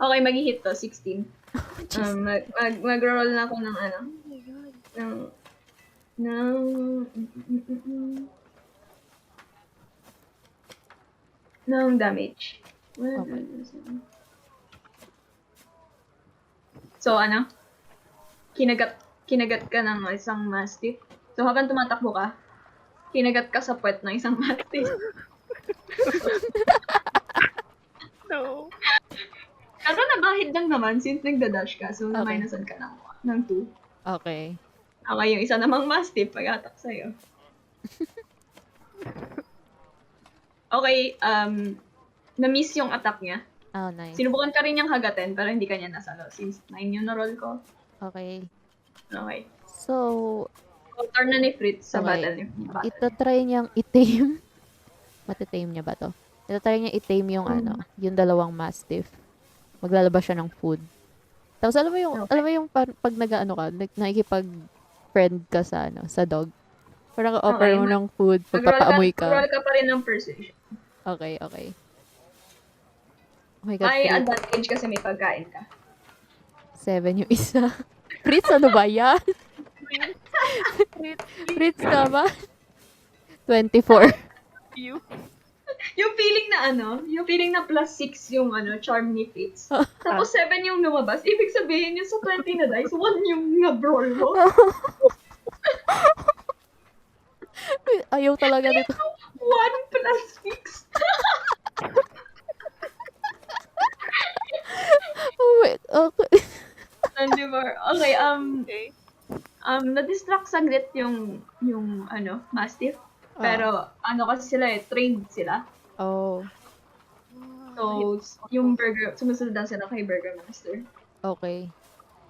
Okay, mag-hit to, 16. Jeez. Mag-roll na ako ng Oh my god. ng damage. Okay. So, kinagat ka ng isang mastiff. So, habang tumatakbo ka, kinagat ka sa puwet ng isang mastiff. No. Pero nabahid lang naman since nagda-dash ka. So, Okay. minusan ka ng 2. Okay. Okay, yung isa namang mastiff, pag-attack sa'yo. Okay, na-miss yung attack niya. Oh, nice. Sinubukan ka rin niyang hagatin, pero hindi ka niya nasalo. Since 9 yung na-roll ko. Okay. Okay. So, So, turn na ni Fritz sa Okay. battle. itatry niyang itame. Matitame niya ba to? Itatry niya itame yung yung dalawang mastiff. Maglalabas siya ng food. Tapos alam mo yung pag nag-ano ka, nakikipag-friend ka sa dog. Parang offer Okay, mo ng food, pagpapaamoy Mag-roll ka. ka pa rin ng persuasion. Okay. Oh my God, May Fritz. advantage kasi may pagkain ka. 7 yung isa. Fritz, ano ba yan? Fritz ka ba? 24. You. Yung feeling na plus 6 yung charm ni Fritz. Tapos 7 yung lumabas. Ibig sabihin yung sa 20 na dice, 1 yung na-brawl mo. Ayaw talaga nito. 1 plus 6. Oh, wait. Okay. Okay, Okay. na-distract saglit yung Mastiff. Pero, kasi sila trained sila. Oh, So, yung burger, sumusunod lang sila kay Burger Master. okay.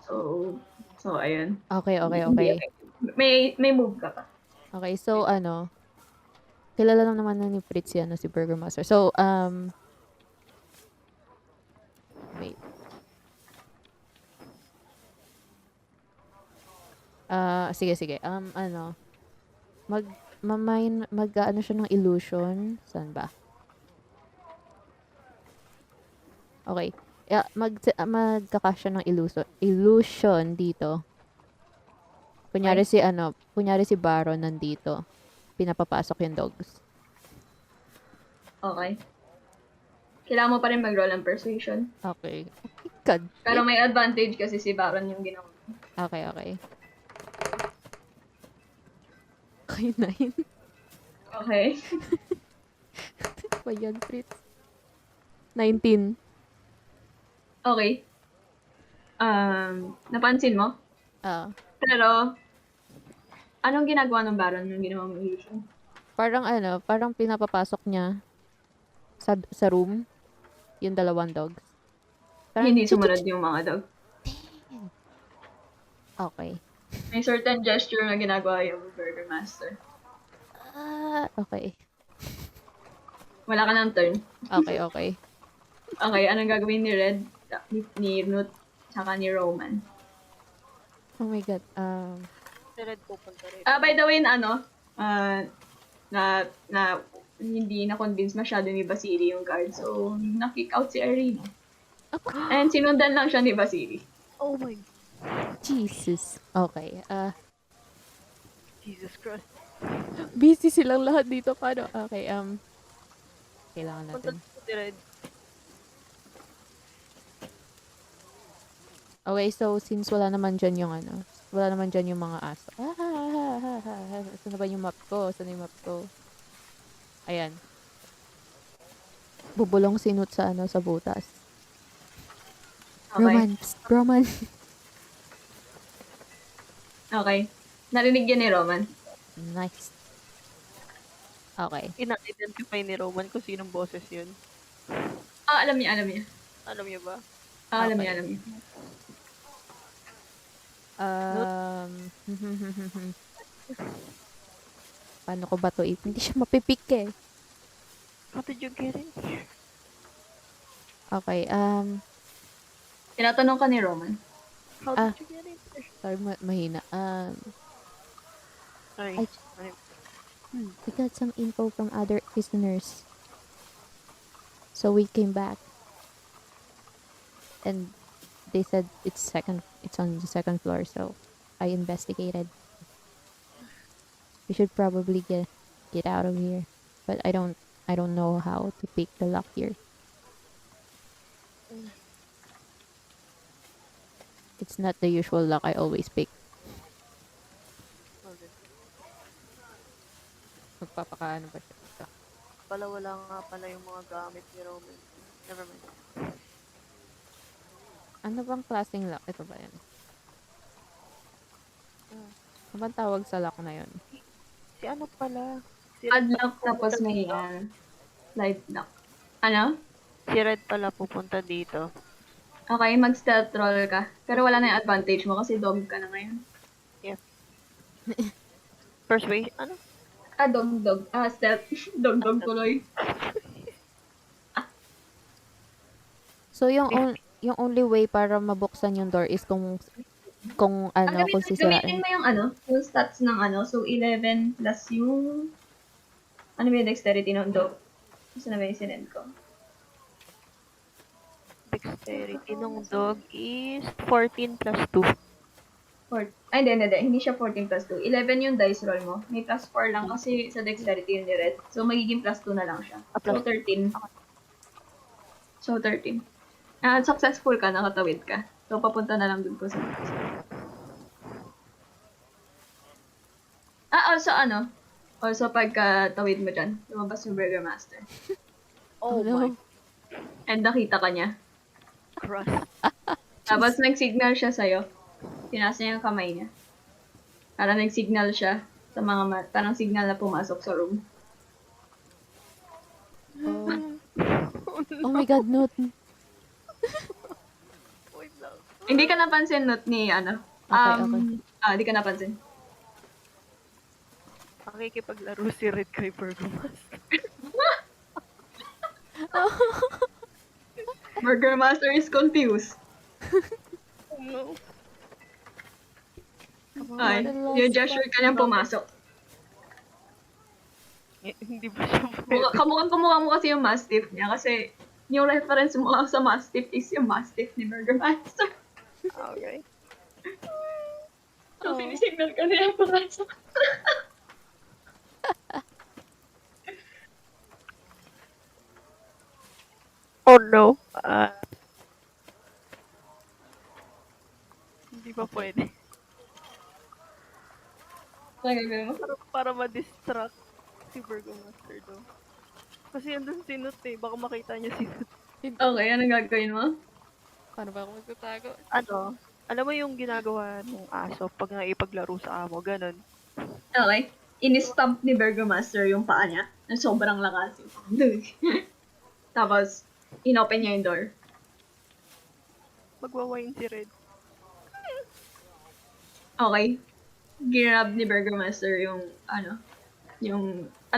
So, ayun. Okay, okay, Hindi okay. effective. May move ka pa. Okay, so kilala lang naman na ni Fritz yan, si Burger Master. So, wait. Sige, sige. Mag-ano siya ng illusion. Saan ba? Okay. Yeah, magkaka siya ng illusion dito. Kunyari si Baron nandito. Pinapapasok yung dogs. Okay. Kailangan mo pa rin mag-roll ng persuasion. Okay. Okay, God. Pero may advantage kasi si Baron yung ginawa. Okay, okay. Okay, 9. Okay. Pa yan, Fritz. 19. Okay. Napansin mo? Ah. Pero, anong ginagawa ng Baron nung ginawa mo illusion? Parang pinapapasok niya sa room yung dalawang dogs. Parang, Hindi sumunod yung mga dog. Okay. May certain gesture na ginagawa yung Burger Master. Okay. Wala ka ng turn. Okay, okay. Okay, anong gagawin ni Red, ni Nut, tsaka ni Roman? Oh my God. Si Red pupunta rin. By the way, na hindi na-convince masyado ni Basili yung guard. So, na-kick out si Arena. And sinundan lang siya ni Basili. Oh my Jesus. Okay. Jesus Christ. Busy silang lahat dito. Paano? Okay, kailangan Punta natin. si Red. Okay, so since wala naman dyan yung mga aso. Saan na ba yung map ko? Saan na yung map ko? Ayan. Bubulong sinut sa sa butas. Okay. Roman. Psst, Roman. Okay. Narinig yan ni Roman. Nice. Okay. Ina-identify ni Roman kung sinong boses yun. Alam niya. Alam niyo ba? Alam Okay. niya. Paano ko ba to? Hindi siya mapipik eh. How did you get in here? Okay, Tinatanong ka ni Roman. How did you get in here? sorry, mahina. Sorry. I- We got some info from other prisoners. So we came back. And they said it's on the second floor, so I investigated. We should probably get out of here. But I don't know how to pick the lock here. It's not the usual lock I always pick. Okay. Magpapakaano ba siya? Ito. Wala nga pala yung mga gamit ni Roman. Never mind. Ano bang klaseng lock? Ito ba yan? Ano bang tawag sa lock na yun? Si ano pala? Si Padlock pala tapos pupunta may dito. light lock. Ano? Si Red pala pupunta dito. Okay, mag-stealth roll ka. Pero wala na yung advantage mo kasi dog ka na ngayon. Persuasion? Ano? Dog. Stealth. Dog tuloy. So yung only way para mabuksan yung door is kung kung Gamitin sisirain. mo yung stats ng So, 11 plus yung, ba yung dexterity ng dog? Gusto na ba yung sinend ko? Dexterity ng dog is 14 plus 2. Hindi. Hindi siya 14 plus 2. 11 yung dice roll mo. May plus 4 lang kasi sa dexterity yun ni Red. So, magiging plus 2 na lang siya. So, 13. So, 13. Successful ka, nakatawid ka. So, papunta na lang dun ko sa Also, pagka tawid mo dyan, lumabas yung Burger Master. Oh no. my And nakita ka niya. Christ. Tapos nag-signal siya sa'yo. Tinaas niya yung kamay niya. Parang nag-signal siya sa mga parang signal na pumasok sa room. Oh. Oh my God, Nut. Wait lang. Hindi ka napansin, Not, ni ano. Okay. Hindi ka napansin. Nakikipaglaro si Red kay Virgo Master. Burger Master is confused. Oh no. Ay, The last yung gesture ka niyang pumasok. Hindi ba siya pwede? Kamukha mo kasi yung Mastiff niya kasi yung reference mo sa Mastiff is yung Mastiff ni Burger Master. Okay. So, sinisignal ka niya pumasok. Oh no. Hindi ba pwede? Ano gagawin mo? Para ma-distract si Virgo Master do. Kasi andun si Nut eh. Baka makita niya si Nut. Okay, anong gagawin mo? Paano ba ako magtatago? Ano? Alam mo yung ginagawa ng aso pag naipaglaro sa amo, ganun. Okay. In-stomp ni Burger Master yung paa niya na sobrang lakas. Tapos, inopen niya yung door. Magwawain si Red. Okay. Ginrab ni Burger Master yung, alam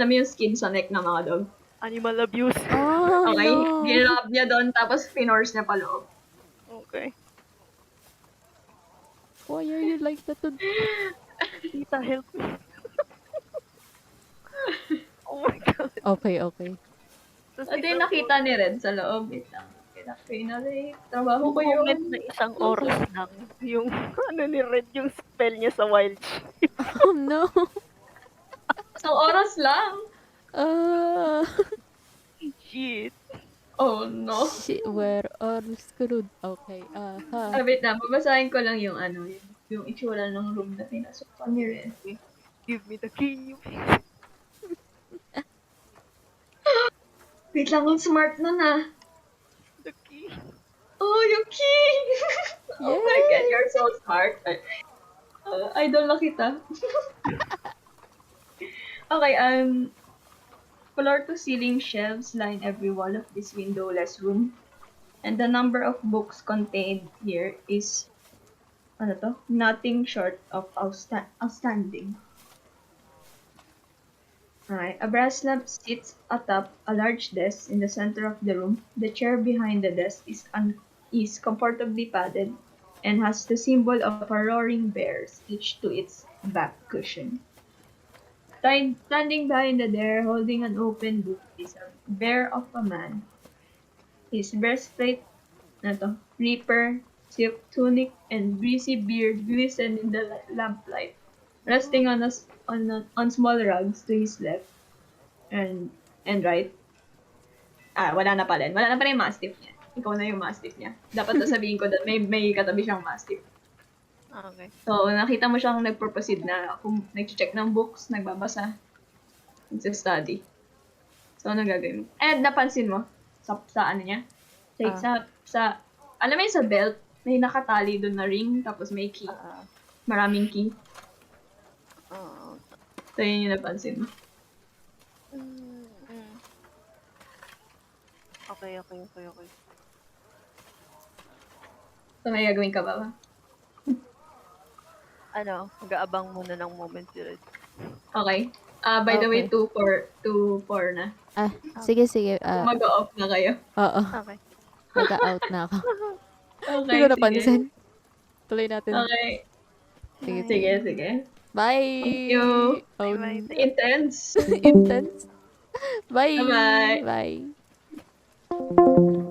mo yung skin sa neck ng mga dog. Animal abuse. Oh, Okay? no. Ginrab niya doon, tapos pinorse niya pa loob. Okay. Why are you like that? Tita, help me. Oh my god. Okay. Tapos Ito yung nakita ni Red sa loob. Wait lang. Kinare. Trabaho ko moment yun. na isang oras lang. Yung ano ni Red, yung spell niya sa Wild Shape. Oh no. Isang oras lang. Shit. Oh no. Shit, where are you screwed? Okay. Wait lang. Babasahin ko lang yung yung itsura ng room na pinasok ko ni Red. Give me the key. Wait lang, ang smart nun ah. The key. Oh, yung key! Oh my God, you're so smart. Idol na kita. Okay, floor-to-ceiling shelves line every wall of this windowless room. And the number of books contained here is, nothing short of outstanding. Alright, a brass lamp sits atop a large desk in the center of the room. The chair behind the desk is comfortably padded and has the symbol of a roaring bear stitched to its back cushion. Standing behind the door, holding an open book, is a bear of a man. His breastplate, reaper, silk tunic, and greasy beard glisten in the lamplight, resting on small rugs to his left and right. Wala na pala. Wala na pala yung mastiff niya. Ikaw na yung mastiff niya. Dapat sasabihin ko na may katabi siyang mastiff. Okay. So, nakita mo siyang nag-proceed na nag-check ng books, nagbabasa, nagsa-study. So, ano gagawin mo? And napansin mo, sa ano niya? Sa alam mo yung sa belt, may nakatali doon na ring, tapos may key. Maraming key. So, yun yung napansin mo. Okay. So, may gagawin ka ba? Mag-aabang muna ng moment si Red. Okay. By the way, Okay. 2-4 na. Sige. Mag-off na kayo. Oo. Okay. Mag-out na ako. Okay, Hindi ko napansin. Tuloy natin. Okay. Sige. Bye! Thank you. Oh, Bye. Intense. intense. Bye! Bye-bye. Bye!